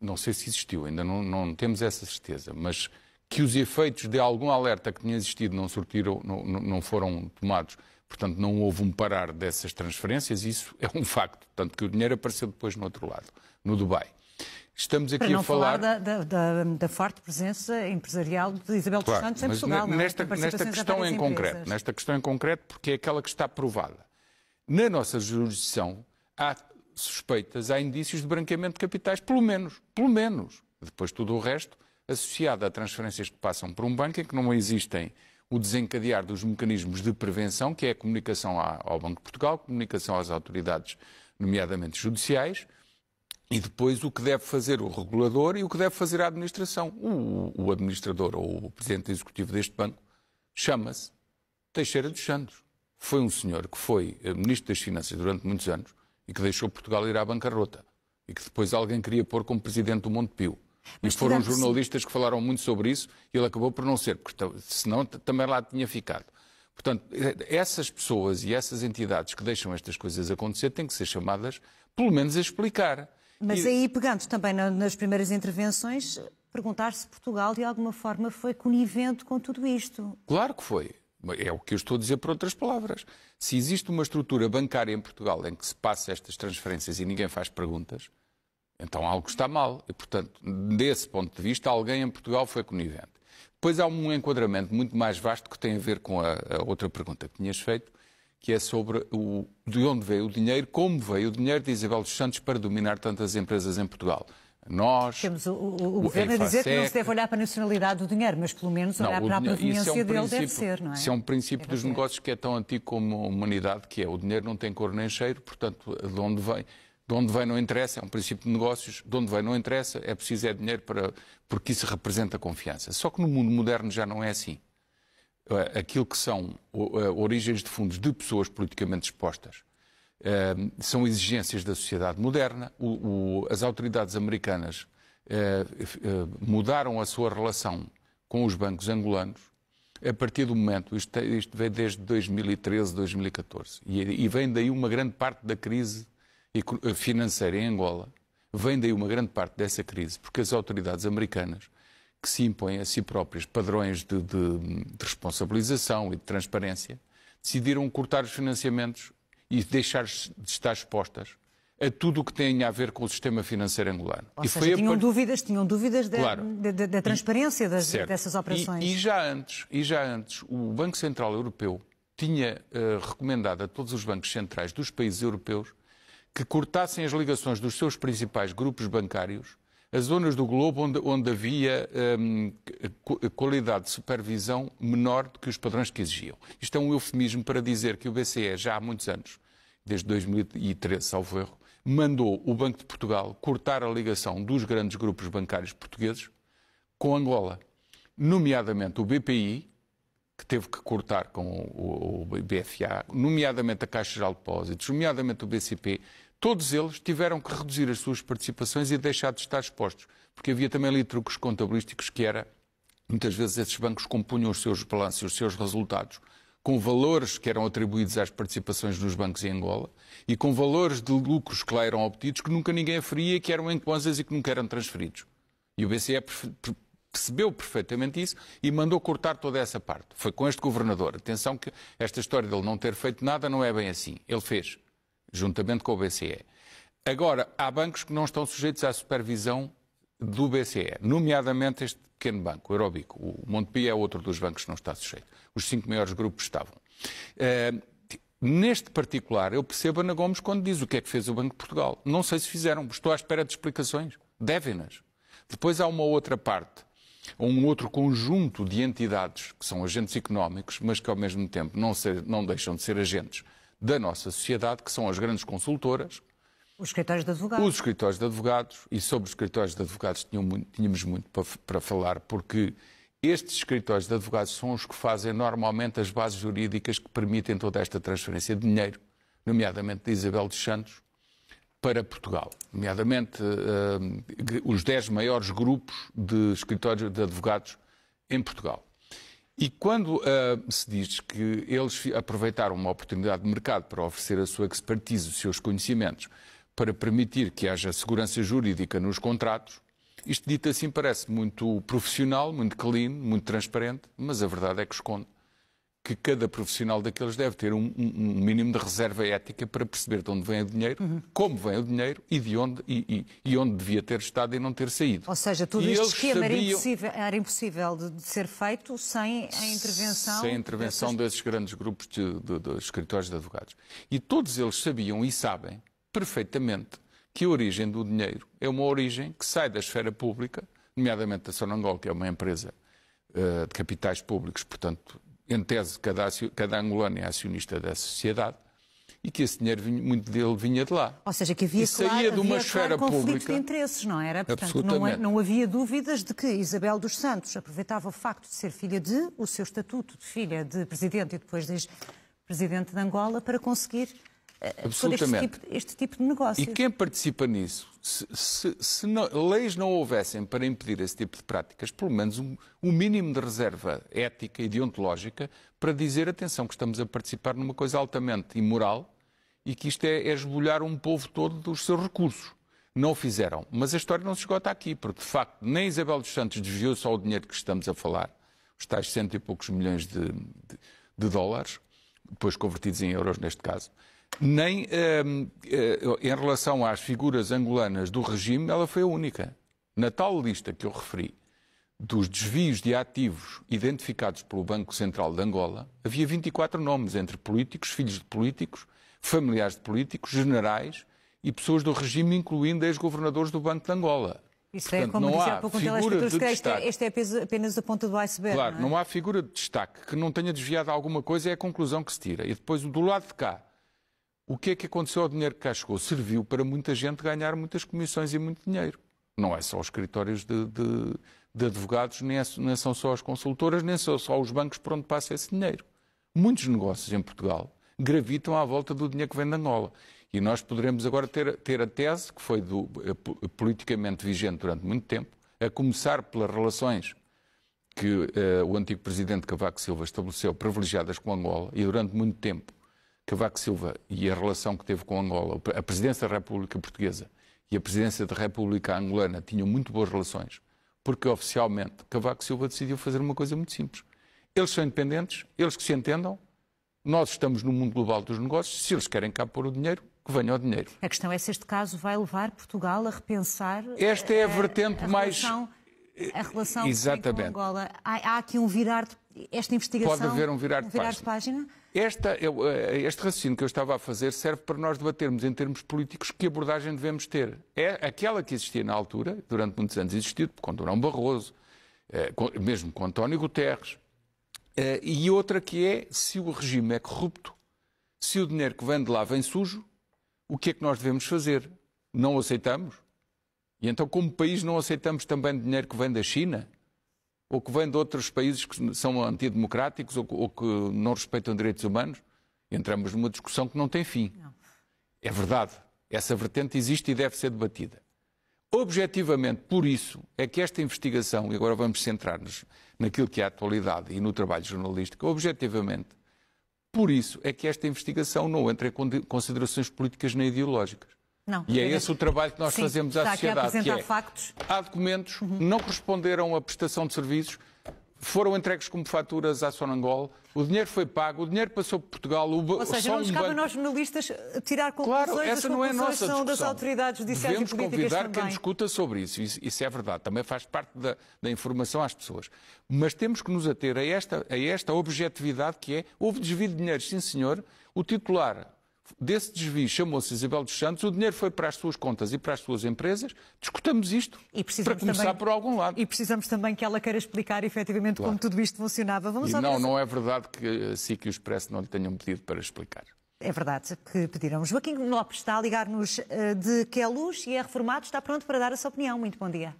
Speaker 10: não sei se existiu, ainda não temos essa certeza, mas que os efeitos de algum alerta que tinha existido não foram tomados, portanto não houve um parar dessas transferências, isso é um facto, tanto que o dinheiro apareceu depois no outro lado, no Dubai. Estamos aqui
Speaker 1: para não
Speaker 10: a falar
Speaker 1: da forte presença empresarial de Isabel dos Santos em Portugal.
Speaker 10: Nesta questão em concreto, porque é aquela que está provada. Na nossa jurisdição há suspeitas, há indícios de branqueamento de capitais, pelo menos. Depois tudo o resto, associado a transferências que passam por um banco em que não existem o desencadear dos mecanismos de prevenção, que é a comunicação ao Banco de Portugal, comunicação às autoridades, nomeadamente judiciais, e depois o que deve fazer o regulador e o que deve fazer a administração. O administrador ou o presidente executivo deste banco chama-se Teixeira dos Santos. Foi um senhor que foi ministro das Finanças durante muitos anos e que deixou Portugal ir à bancarrota e que depois alguém queria pôr como presidente do Montepio. E foram jornalistas que falaram muito sobre isso e ele acabou por não ser, porque senão também lá tinha ficado. Portanto, essas pessoas e essas entidades que deixam estas coisas acontecer têm que ser chamadas, pelo menos, a explicar.
Speaker 1: Mas aí, pegando também nas primeiras intervenções, perguntar se Portugal, de alguma forma, foi conivente com tudo isto.
Speaker 10: Claro que foi. É o que eu estou a dizer por outras palavras. Se existe uma estrutura bancária em Portugal em que se passa estas transferências e ninguém faz perguntas, então algo está mal. E, portanto, desse ponto de vista, alguém em Portugal foi conivente. Depois há um enquadramento muito mais vasto que tem a ver com a outra pergunta que tinhas feito, que é sobre de onde veio o dinheiro, como veio o dinheiro de Isabel dos Santos para dominar tantas empresas em Portugal. Nós...
Speaker 1: Temos o governo a dizer que não se deve olhar para a nacionalidade do dinheiro, mas pelo menos olhar para a proveniência dele deve ser, não é?
Speaker 10: Isso é um princípio dos negócios que é tão antigo como a humanidade, que é o dinheiro não tem cor nem cheiro, portanto, de onde vem não interessa, é um princípio de negócios, de onde vem não interessa, é preciso dinheiro porque isso representa confiança. Só que no mundo moderno já não é assim. Aquilo que são origens de fundos de pessoas politicamente expostas são exigências da sociedade moderna. As autoridades americanas mudaram a sua relação com os bancos angolanos a partir do momento, isto vem desde 2013, 2014, e vem daí uma grande parte da crise financeira em Angola, vem daí uma grande parte dessa crise, porque as autoridades americanas, que se impõem a si próprias padrões de responsabilização e de transparência, decidiram cortar os financiamentos e deixar de estar expostas a tudo o que tem a ver com o sistema financeiro angolano.
Speaker 1: Ou seja, tinham dúvidas da transparência dessas operações.
Speaker 10: E já antes, o Banco Central Europeu tinha recomendado a todos os bancos centrais dos países europeus que cortassem as ligações dos seus principais grupos bancários as zonas do globo onde havia qualidade de supervisão menor do que os padrões que exigiam. Isto é um eufemismo para dizer que o BCE, já há muitos anos, desde 2013, salvo erro, mandou o Banco de Portugal cortar a ligação dos grandes grupos bancários portugueses com Angola, nomeadamente o BPI, que teve que cortar com o BFA, nomeadamente a Caixa Geral de Depósitos, nomeadamente o BCP. Todos eles tiveram que reduzir as suas participações e deixar de estar expostos, porque havia também ali truques contabilísticos que era, muitas vezes esses bancos compunham os seus balanços e os seus resultados com valores que eram atribuídos às participações nos bancos em Angola e com valores de lucros que lá eram obtidos que nunca ninguém aferia, que eram em contas e que nunca eram transferidos. E o BCE percebeu perfeitamente isso e mandou cortar toda essa parte. Foi com este governador. Atenção que esta história dele não ter feito nada não é bem assim. Ele fez, juntamente com o BCE. Agora, há bancos que não estão sujeitos à supervisão do BCE, nomeadamente este pequeno banco, o Eurobico. O Montepio é outro dos bancos que não está sujeito. Os 5 maiores grupos estavam. Neste particular, eu percebo a Ana Gomes quando diz o que é que fez o Banco de Portugal. Não sei se fizeram, estou à espera de explicações. Devem-nas. Depois há uma outra parte, um outro conjunto de entidades que são agentes económicos, mas que ao mesmo tempo não deixam de ser agentes da nossa sociedade, que são as grandes consultoras.
Speaker 1: Os escritórios de advogados.
Speaker 10: Os escritórios de advogados. E sobre os escritórios de advogados tínhamos muito para falar, porque estes escritórios de advogados são os que fazem normalmente as bases jurídicas que permitem toda esta transferência de dinheiro, nomeadamente de Isabel dos Santos, para Portugal. Nomeadamente os 10 maiores grupos de escritórios de advogados em Portugal. E quando se diz que eles aproveitaram uma oportunidade de mercado para oferecer a sua expertise, os seus conhecimentos, para permitir que haja segurança jurídica nos contratos, Isto dito assim parece muito profissional, muito clean, muito transparente, mas a verdade é que esconde que cada profissional daqueles deve ter um mínimo de reserva ética para perceber de onde vem o dinheiro, como vem o dinheiro e de onde, e onde devia ter estado e não ter saído.
Speaker 1: Ou seja, todo este esquema era impossível de ser feito sem a intervenção...
Speaker 10: Sem a intervenção desses grandes grupos de escritórios de advogados. E todos eles sabiam e sabem perfeitamente que a origem do dinheiro é uma origem que sai da esfera pública, nomeadamente da Sonangol, que é uma empresa de capitais públicos, portanto, em tese, cada angolano é acionista dessa sociedade, e que esse dinheiro, muito dele, vinha de lá.
Speaker 1: Ou seja, que havia, claro, conflito de interesses, não era? Portanto, não havia dúvidas de que Isabel dos Santos aproveitava o facto de ser filha o seu estatuto de filha de presidente e depois de presidente de Angola para conseguir este tipo de negócio.
Speaker 10: E quem participa nisso, se leis não houvessem para impedir esse tipo de práticas, pelo menos um mínimo de reserva ética e deontológica para dizer, atenção, que estamos a participar numa coisa altamente imoral e que isto é esbulhar um povo todo dos seus recursos. Não o fizeram. Mas a história não se esgota aqui, porque, de facto, nem Isabel dos Santos desviou só o dinheiro que estamos a falar, os tais 100 e poucos milhões de dólares, depois convertidos em euros neste caso, nem em relação às figuras angolanas do regime, ela foi a única. Na tal lista que eu referi, dos desvios de ativos identificados pelo Banco Central de Angola, havia 24 nomes entre políticos, filhos de políticos, familiares de políticos, generais e pessoas do regime, incluindo ex-governadores do Banco de Angola.
Speaker 1: Isso
Speaker 10: portanto,
Speaker 1: é como dizia há pouco um telespectador, que este é apenas a ponta do iceberg.
Speaker 10: Claro, não há figura de destaque que não tenha desviado alguma coisa, é a conclusão que se tira. E depois, do lado de cá, o que é que aconteceu ao dinheiro que cá chegou? Serviu para muita gente ganhar muitas comissões e muito dinheiro. Não é só os escritórios de advogados, nem são só as consultoras, nem são só os bancos por onde passa esse dinheiro. Muitos negócios em Portugal gravitam à volta do dinheiro que vem de Angola. E nós poderemos agora ter a tese, que foi politicamente vigente durante muito tempo, a começar pelas relações que o antigo presidente Cavaco Silva estabeleceu privilegiadas com Angola, e durante muito tempo Cavaco Silva e a relação que teve com Angola, a presidência da República Portuguesa e a presidência da República Angolana tinham muito boas relações, porque oficialmente Cavaco Silva decidiu fazer uma coisa muito simples. Eles são independentes, eles que se entendam, nós estamos no mundo global dos negócios, se eles querem cá pôr o dinheiro, que venha o dinheiro.
Speaker 1: A questão é se este caso vai levar Portugal a repensar
Speaker 10: esta é a vertente mais...
Speaker 1: A relação
Speaker 10: exatamente.
Speaker 1: Com Angola. Há aqui um virar esta investigação...
Speaker 10: Pode haver um virar de página. Este raciocínio que eu estava a fazer serve para nós debatermos em termos políticos que abordagem devemos ter. É aquela que existia na altura, durante muitos anos existiu, com Durão Barroso, mesmo com António Guterres, e outra que é, se o regime é corrupto, se o dinheiro que vem de lá vem sujo, o que é que nós devemos fazer? Não aceitamos? E então, como país, não aceitamos também dinheiro que vem da China? Ou que vem de outros países que são antidemocráticos ou que não respeitam direitos humanos? Entramos numa discussão que não tem fim. Não. É verdade. Essa vertente existe e deve ser debatida. Objetivamente, por isso, é que esta investigação, e agora vamos centrar-nos naquilo que é a atualidade e no trabalho jornalístico, objetivamente, por isso é que esta investigação não entra em considerações políticas nem ideológicas.
Speaker 1: Não,
Speaker 10: e é esse o trabalho que nós fazemos à sociedade, que é,
Speaker 1: factos.
Speaker 10: Há documentos, não corresponderam à prestação de serviços, foram entregues como faturas à Sonangol, o dinheiro foi pago, o dinheiro passou por Portugal...
Speaker 1: Ou seja, não nos cabe a nós jornalistas tirar conclusões,
Speaker 10: claro, essa não é a nossa discussão.
Speaker 1: Das autoridades judiciais e políticas
Speaker 10: convidar
Speaker 1: também.
Speaker 10: quem discuta sobre isso, isso é verdade, também faz parte da informação às pessoas. Mas temos que nos ater a esta objetividade que é, houve desvio de dinheiro, sim senhor, o titular desse desvio chamou-se Isabel dos Santos, o dinheiro foi para as suas contas e para as suas empresas, discutamos isto para começar também, por algum lado.
Speaker 1: E precisamos também que ela queira explicar efetivamente como tudo isto funcionava.
Speaker 10: Não é verdade que a SIC e o Expresso não lhe tenham pedido para explicar.
Speaker 1: É verdade que pediram. Joaquim Lopes está a ligar-nos de Queluz e é reformado, está pronto para dar a sua opinião. Muito bom dia.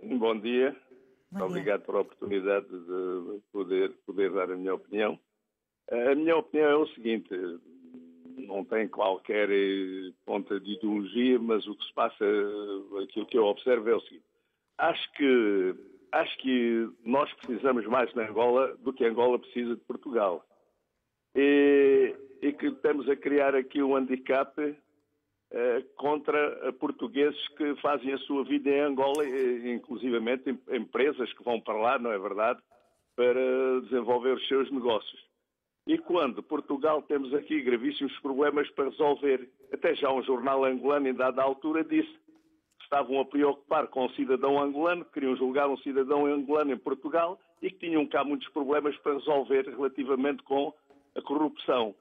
Speaker 15: Bom dia. Obrigado pela oportunidade de poder dar a minha opinião. A minha opinião é o seguinte... Não tem qualquer ponta de ideologia, mas o que se passa, aquilo que eu observo é o seguinte. Acho que nós precisamos mais de Angola do que Angola precisa de Portugal. E que estamos a criar aqui um handicap contra portugueses que fazem a sua vida em Angola, inclusivamente empresas que vão para lá, não é verdade, para desenvolver os seus negócios. E quando Portugal temos aqui gravíssimos problemas para resolver, até já um jornal angolano em dada altura disse que estavam a preocupar com um cidadão angolano, que queriam julgar um cidadão angolano em Portugal e que tinham cá muitos problemas para resolver relativamente com a corrupção.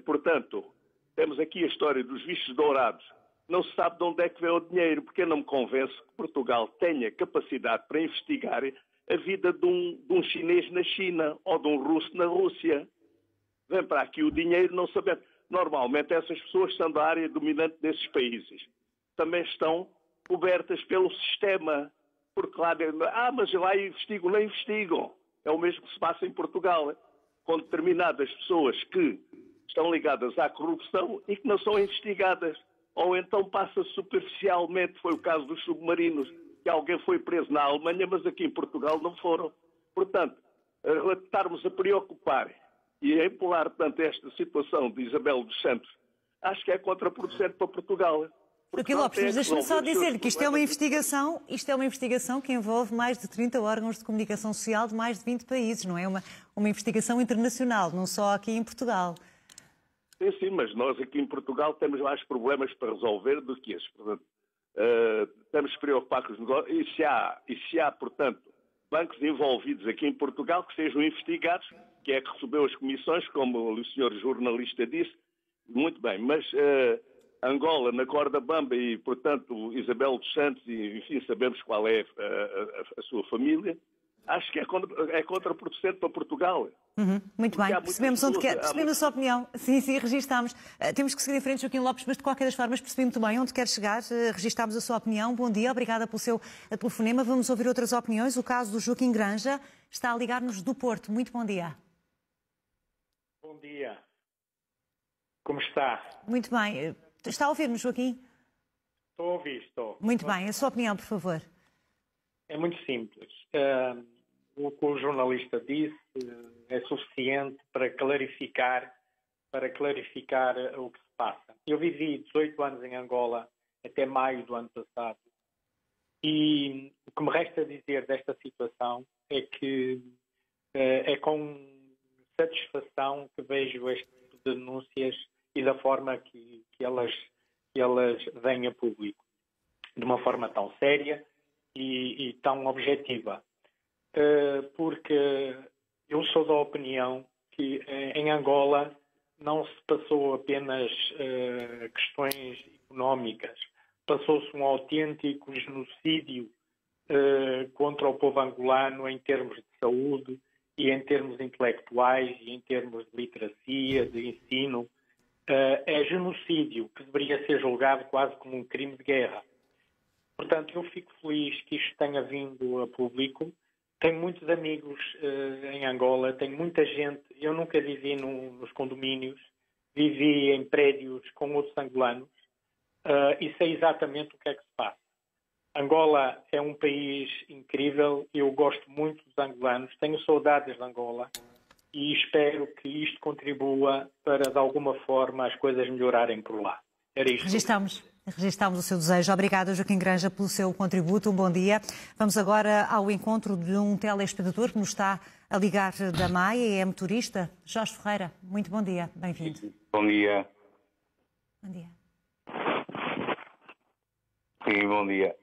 Speaker 15: Portanto, temos aqui a história dos vistos dourados. Não se sabe de onde é que vem o dinheiro, porque não me convence que Portugal tenha capacidade para investigar a vida de um chinês na China ou de um russo na Rússia. Vem para aqui o dinheiro, não sabemos. Normalmente essas pessoas são da área dominante desses países. Também estão cobertas pelo sistema. Porque lá mas lá investigam, não investigam. É o mesmo que se passa em Portugal, com determinadas pessoas que estão ligadas à corrupção e que não são investigadas. Ou então passa superficialmente, foi o caso dos submarinos, que alguém foi preso na Alemanha, mas aqui em Portugal não foram. Portanto, estarmos a preocupar e a empolar tanto esta situação de Isabel dos Santos, acho que é contraproducente para Portugal.
Speaker 1: Joaquim Lopes, mas deixe-me só dizer que isto é uma investigação que envolve mais de 30 órgãos de comunicação social de mais de 20 países, não é? Uma investigação internacional, não só aqui em Portugal.
Speaker 15: Sim, mas nós aqui em Portugal temos mais problemas para resolver do que esses. Portanto, temos que preocupar com os negócios. E se há, portanto, bancos envolvidos aqui em Portugal que sejam investigados, que é que recebeu as comissões, como o senhor jornalista disse, muito bem, mas Angola na corda bamba e, portanto, Isabel dos Santos, e enfim, sabemos qual é a sua família, acho que é contraproducente para Portugal.
Speaker 1: Muito bem, percebemos a sua opinião. Sim, registamos. Temos que seguir em frente, Joaquim Lopes, mas de qualquer das formas percebi muito bem onde quer chegar. Registámos a sua opinião. Bom dia, obrigada pelo seu telefonema. Vamos ouvir outras opiniões. O caso do Joaquim Granja está a ligar-nos do Porto. Muito bom dia.
Speaker 16: Bom dia. Como está?
Speaker 1: Muito bem. Está a ouvir-nos, Joaquim?
Speaker 16: Estou a ouvir, estou.
Speaker 1: Muito bem, a sua opinião, por favor.
Speaker 16: É muito simples. O que o jornalista disse é suficiente para clarificar o que se passa. Eu vivi 18 anos em Angola até maio do ano passado e o que me resta dizer desta situação é que é com satisfação que vejo este tipo de denúncias e da forma que elas vêm a público, de uma forma tão séria e tão objetiva. Porque eu sou da opinião que em Angola não se passou apenas questões económicas, passou-se um autêntico genocídio contra o povo angolano em termos de saúde e em termos intelectuais e em termos de literacia, de ensino. É genocídio que deveria ser julgado quase como um crime de guerra. Portanto, eu fico feliz que isto tenha vindo a público. Tenho muitos amigos em Angola, tenho muita gente. Eu nunca vivi nos condomínios, vivi em prédios com outros angolanos e sei exatamente o que é que se passa. Angola é um país incrível, eu gosto muito dos angolanos, tenho saudades de Angola e espero que isto contribua para, de alguma forma, as coisas melhorarem por lá. Era isto.
Speaker 1: Registamos o seu desejo. Obrigada, Joaquim Granja, pelo seu contributo. Um bom dia. Vamos agora ao encontro de um telespectador que nos está a ligar da Maia e é motorista. Jorge Ferreira, muito bom dia. Bem-vindo.
Speaker 17: Bom dia.
Speaker 1: Bom dia.
Speaker 17: Sim, bom dia.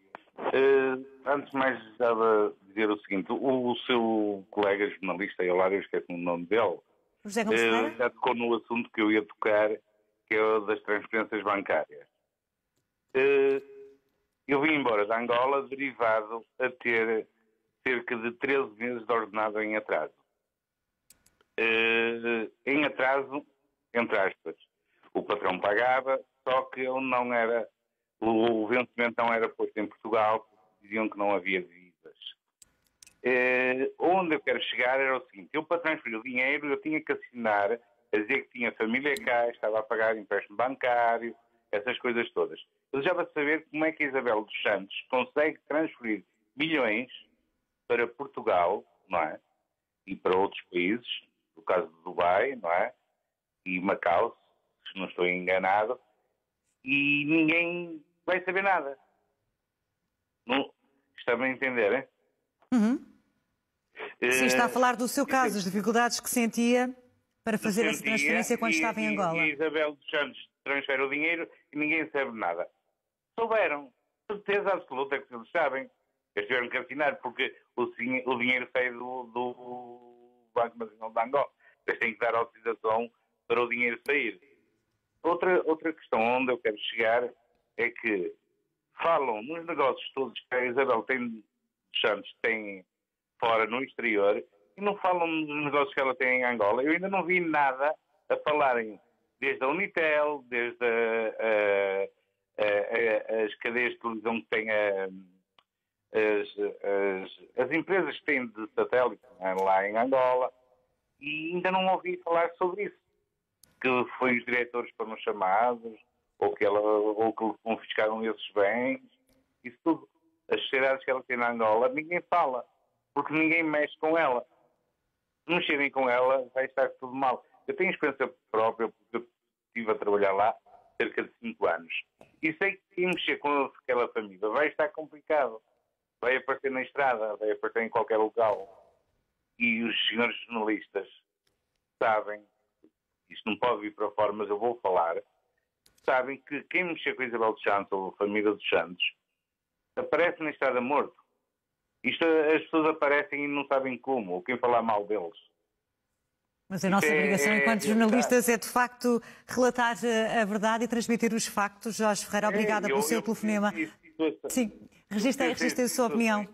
Speaker 17: Antes de mais, estava a dizer o seguinte. O seu colega jornalista, eu esqueci o nome dele,
Speaker 1: José Gomes Ferreira?
Speaker 17: Já tocou no assunto que eu ia tocar, que é o das transferências bancárias. Eu vim embora de Angola derivado a ter cerca de 13 meses de ordenado em atraso. Em atraso, entre aspas, o patrão pagava, só que ele não era, o vencimento não era posto em Portugal, diziam que não havia visas. Onde eu quero chegar era o seguinte: eu, para transferir o dinheiro, eu tinha que assinar a dizer que tinha família cá, estava a pagar empréstimo bancário, essas coisas todas. Eu desejava saber como é que a Isabel dos Santos consegue transferir milhões para Portugal, não é? E para outros países, no caso de Dubai, não é? E Macau, se não estou enganado, e ninguém vai saber nada. Não, está-me a entender, é?
Speaker 1: Sim, está a falar do seu caso, as dificuldades que sentia para fazer essa transferência quando estava em Angola.
Speaker 17: E Isabel dos Santos transfere o dinheiro e ninguém sabe nada. Souberam. Certeza absoluta que eles sabem. Eles tiveram que assinar porque o dinheiro sai do Banco Nacional de Angola. Eles têm que dar autorização para o dinheiro sair. Outra questão onde eu quero chegar é que falam nos negócios todos que a Isabel dos Santos tem fora, no exterior, e não falam dos negócios que ela tem em Angola. Eu ainda não vi nada a falarem, desde a Unitel, desde as cadeias de televisão que têm, as empresas que têm de satélite lá em Angola, e ainda não ouvi falar sobre isso. Que foi os diretores foram chamados, ou que lhe confiscaram esses bens, isso tudo. As sociedades que ela tem na Angola, ninguém fala, porque ninguém mexe com ela. Se mexerem com ela, vai estar tudo mal. Eu tenho experiência própria, porque eu estive a trabalhar lá cerca de 5 anos. E sei que mexer com aquela família vai estar complicado. Vai aparecer na estrada, vai aparecer em qualquer local. E os senhores jornalistas sabem, isto não pode vir para fora, mas eu vou falar, sabem que quem mexer com a Isabel dos Santos ou a família dos Santos aparece na estrada morto. Isto, as pessoas aparecem e não sabem como, ou quem falar mal deles.
Speaker 1: Mas a nossa obrigação enquanto jornalistas é de facto relatar a verdade e transmitir os factos. Jorge Ferreira, obrigada pelo seu telefonema. Sim, registra a sua opinião.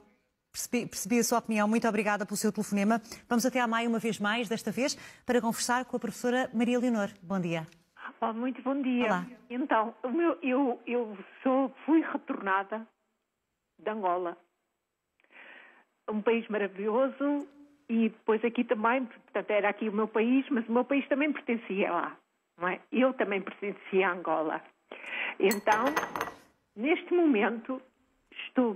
Speaker 1: Percebi a sua opinião. Muito obrigada pelo seu telefonema. Vamos até à Maia uma vez mais, desta vez, para conversar com a professora Maria Leonor. Bom dia.
Speaker 18: Muito bom dia.
Speaker 1: Olá.
Speaker 18: Então, fui retornada de Angola. Um país maravilhoso e depois aqui também, portanto era aqui o meu país, mas o meu país também pertencia lá, não é? Eu também pertencia a Angola. Então, neste momento, estou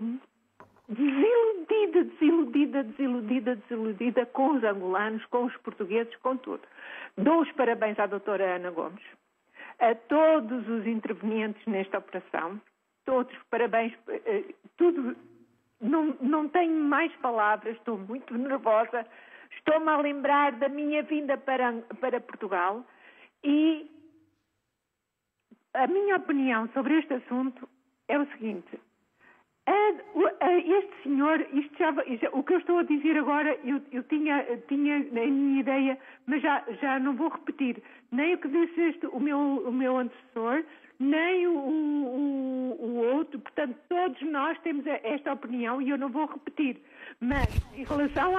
Speaker 18: desiludida com os angolanos, com os portugueses, com tudo. Dou os parabéns à doutora Ana Gomes, a todos os intervenientes nesta operação, todos parabéns, tudo. Não tenho mais palavras, estou muito nervosa, estou-me a lembrar da minha vinda para Portugal e a minha opinião sobre este assunto é o seguinte. Este senhor, o que eu estou a dizer agora, eu tinha na minha ideia, mas já não vou repetir, nem o que disse o meu antecessor, nem o outro, portanto, todos nós temos esta opinião e eu não vou repetir. Mas, em relação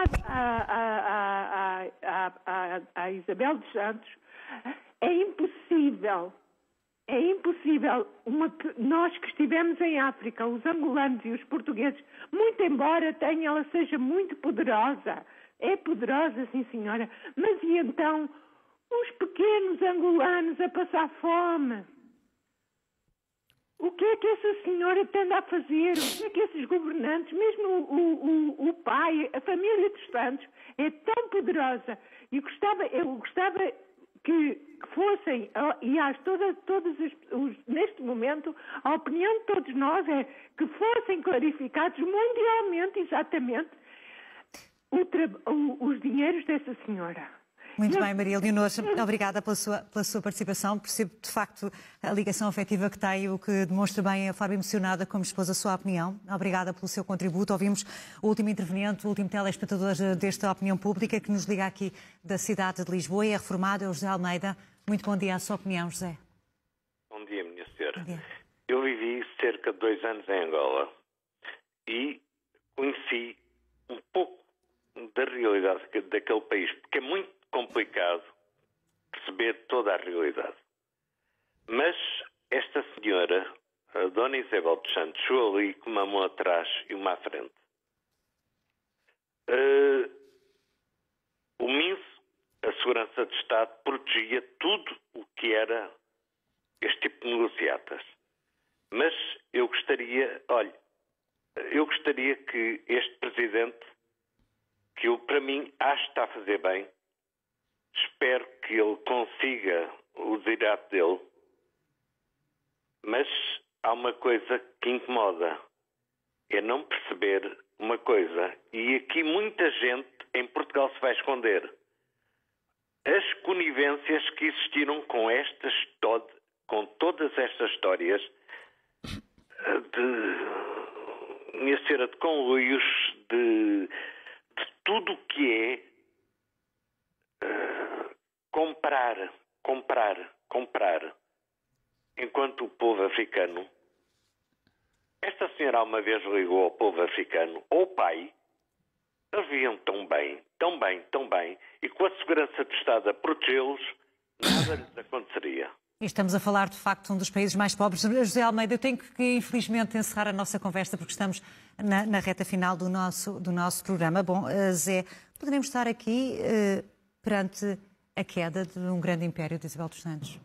Speaker 18: à Isabel dos Santos, é impossível, nós que estivemos em África, os angolanos e os portugueses, muito embora ela seja muito poderosa, é poderosa, sim senhora, mas e então os pequenos angolanos a passar fome? O que é que essa senhora tende a fazer? O que é que esses governantes, mesmo o pai, a família dos Santos, é tão poderosa? Eu gostava que fossem, aliás, neste momento, a opinião de todos nós é que fossem clarificados mundialmente, exatamente, os dinheiros dessa senhora.
Speaker 1: Muito bem, Maria Leonor, obrigada pela sua participação. Percebo, de facto, a ligação afetiva que tem, o que demonstra bem a forma emocionada como expôs a sua opinião. Obrigada pelo seu contributo. Ouvimos o último interveniente, o último telespectador desta opinião pública, que nos liga aqui da cidade de Lisboa e é reformado, é o José Almeida. Muito bom dia à sua opinião, José.
Speaker 19: Bom dia, minha senhora. Eu vivi cerca de 2 anos em Angola e conheci um pouco da realidade daquele país, porque é muito complicado perceber toda a realidade. Mas esta senhora, a Dona Isabel dos Santos, chegou ali com uma mão atrás e uma à frente. O MINS, a Segurança de Estado, protegia tudo o que era este tipo de negociatas. Mas eu gostaria que este Presidente, que eu, para mim, acho que está a fazer bem, espero que ele consiga o desiderato dele, Mas há uma coisa que incomoda, é não perceber uma coisa, e aqui muita gente em Portugal se vai esconder. As conivências que existiram com todas estas histórias minha senhora, de conluios, de tudo o que é comprar, enquanto o povo africano. Esta senhora uma vez ligou ao povo africano, ao pai, eles viviam tão bem, e com a segurança do Estado a protegê-los, nada lhes aconteceria.
Speaker 1: E estamos a falar, de facto, de um dos países mais pobres. José Almeida, eu tenho que, infelizmente, encerrar a nossa conversa, porque estamos na reta final do nosso programa. Bom, Zé, poderemos estar aqui perante a queda de um grande império de Isabel dos Santos?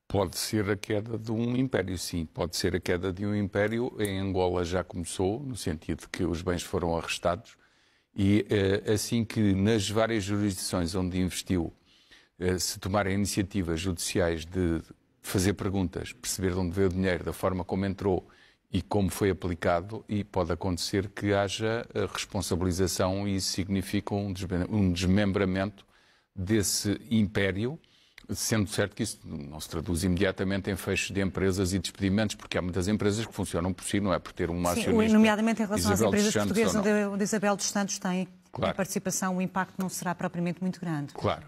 Speaker 10: Pode ser a queda de um império, sim. Pode ser a queda de um império. Em Angola já começou, no sentido de que os bens foram arrestados. E assim que nas várias jurisdições onde investiu se tomarem iniciativas judiciais de fazer perguntas, perceber de onde veio o dinheiro, da forma como entrou e como foi aplicado, e pode acontecer que haja responsabilização, e isso significa um desmembramento desse império, sendo certo que isso não se traduz imediatamente em fechos de empresas e despedimentos, porque há muitas empresas que funcionam por si, não é por ter um acionista.
Speaker 1: Nomeadamente em relação às empresas portuguesas
Speaker 10: onde
Speaker 1: Isabel dos Santos tem
Speaker 10: claro.
Speaker 1: A participação, o impacto não será propriamente muito grande.
Speaker 10: Claro.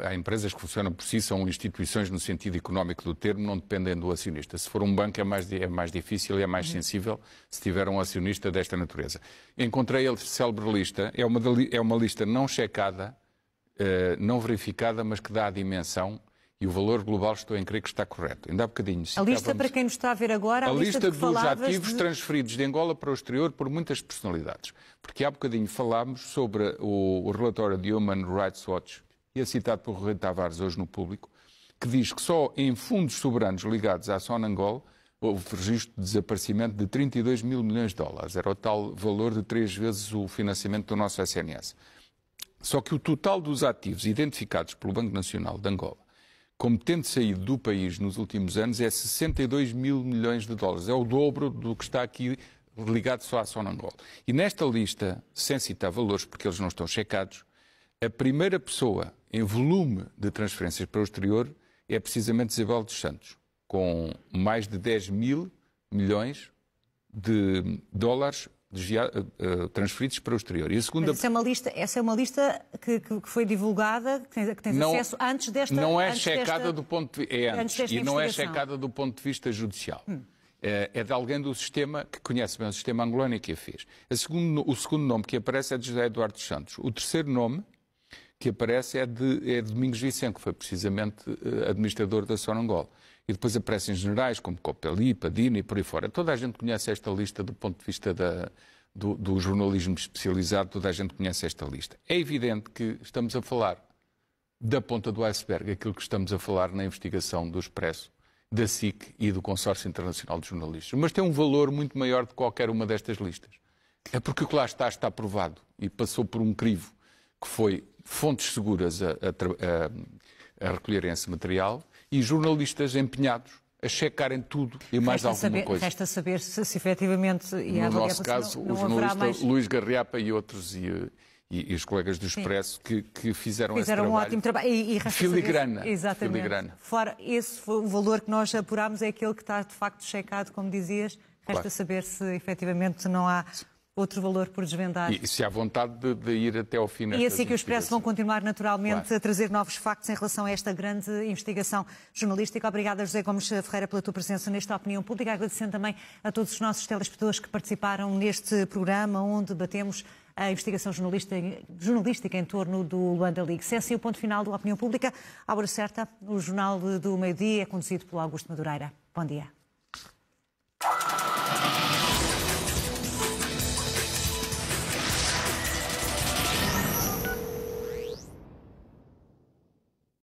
Speaker 10: Há empresas que funcionam por si, são instituições no sentido económico do termo, não dependem do acionista. Se for um banco é mais difícil e é mais sensível se tiver um acionista desta natureza. Encontrei a célebre lista, é uma lista não checada, não verificada, mas que dá a dimensão e o valor global, estou em crer que está correto. Ainda há bocadinho.
Speaker 1: A lista, para quem nos está a ver agora,
Speaker 10: a lista dos ativos transferidos de Angola para o exterior por muitas personalidades. Porque há bocadinho falámos sobre o relatório de Human Rights Watch, e é citado por Rui Tavares hoje no Público, que diz que só em fundos soberanos ligados à Sonangol houve registro de desaparecimento de 32 mil milhões de dólares. Era o tal valor de 3 vezes o financiamento do nosso SNS. Só que o total dos ativos identificados pelo Banco Nacional de Angola, como tendo saído do país nos últimos anos, é 62 mil milhões de dólares. É o dobro do que está aqui ligado só à Sonangol. E nesta lista, sem citar valores, porque eles não estão checados, a primeira pessoa em volume de transferências para o exterior é precisamente Isabel dos Santos, com mais de 10 mil milhões de dólares transferidos para o exterior. E a segunda...
Speaker 1: Essa é uma lista que foi divulgada, que tens acesso antes desta...
Speaker 10: Não é checada do ponto de vista... É antes, e não é checada do ponto de vista judicial. É de alguém do sistema que conhece bem o sistema angolano e que a fez. O segundo nome que aparece é de José Eduardo dos Santos. O terceiro nome que aparece é de Domingos Vicente, que foi precisamente administrador da Sonangol. E depois aparecem generais como Copeli, Padina e por aí fora. Toda a gente conhece esta lista do ponto de vista do jornalismo especializado, toda a gente conhece esta lista. É evidente que estamos a falar da ponta do iceberg, aquilo que estamos a falar na investigação do Expresso, da SIC e do Consórcio Internacional de Jornalistas. Mas tem um valor muito maior de qualquer uma destas listas. É porque o que lá está provado e passou por um crivo que foi fontes seguras a recolherem esse material e jornalistas empenhados a checarem tudo e mais alguma coisa.
Speaker 1: Resta saber se efetivamente...
Speaker 10: No nosso caso, o jornalista Luís Garriapa e outros, e os colegas do Expresso, que fizeram esse trabalho.
Speaker 1: Um ótimo trabalho. E
Speaker 10: filigrana.
Speaker 1: Exatamente.
Speaker 10: Filigrana.
Speaker 1: Fora esse foi o valor que nós apurámos, é aquele que está de facto checado, como dizias. Resta saber se efetivamente não há outro valor por desvendar.
Speaker 10: E se há vontade de ir até ao fim.
Speaker 1: E assim que o Expresso vão continuar naturalmente a trazer novos factos em relação a esta grande investigação jornalística. Obrigada, José Gomes Ferreira, pela tua presença nesta Opinião Pública. Agradecendo também a todos os nossos telespectadores que participaram neste programa, onde debatemos a investigação jornalística em torno do Luanda Leaks. É assim o ponto final do Opinião Pública. À hora certa, o Jornal do Meio-Dia é conduzido pelo Augusto Madureira. Bom dia.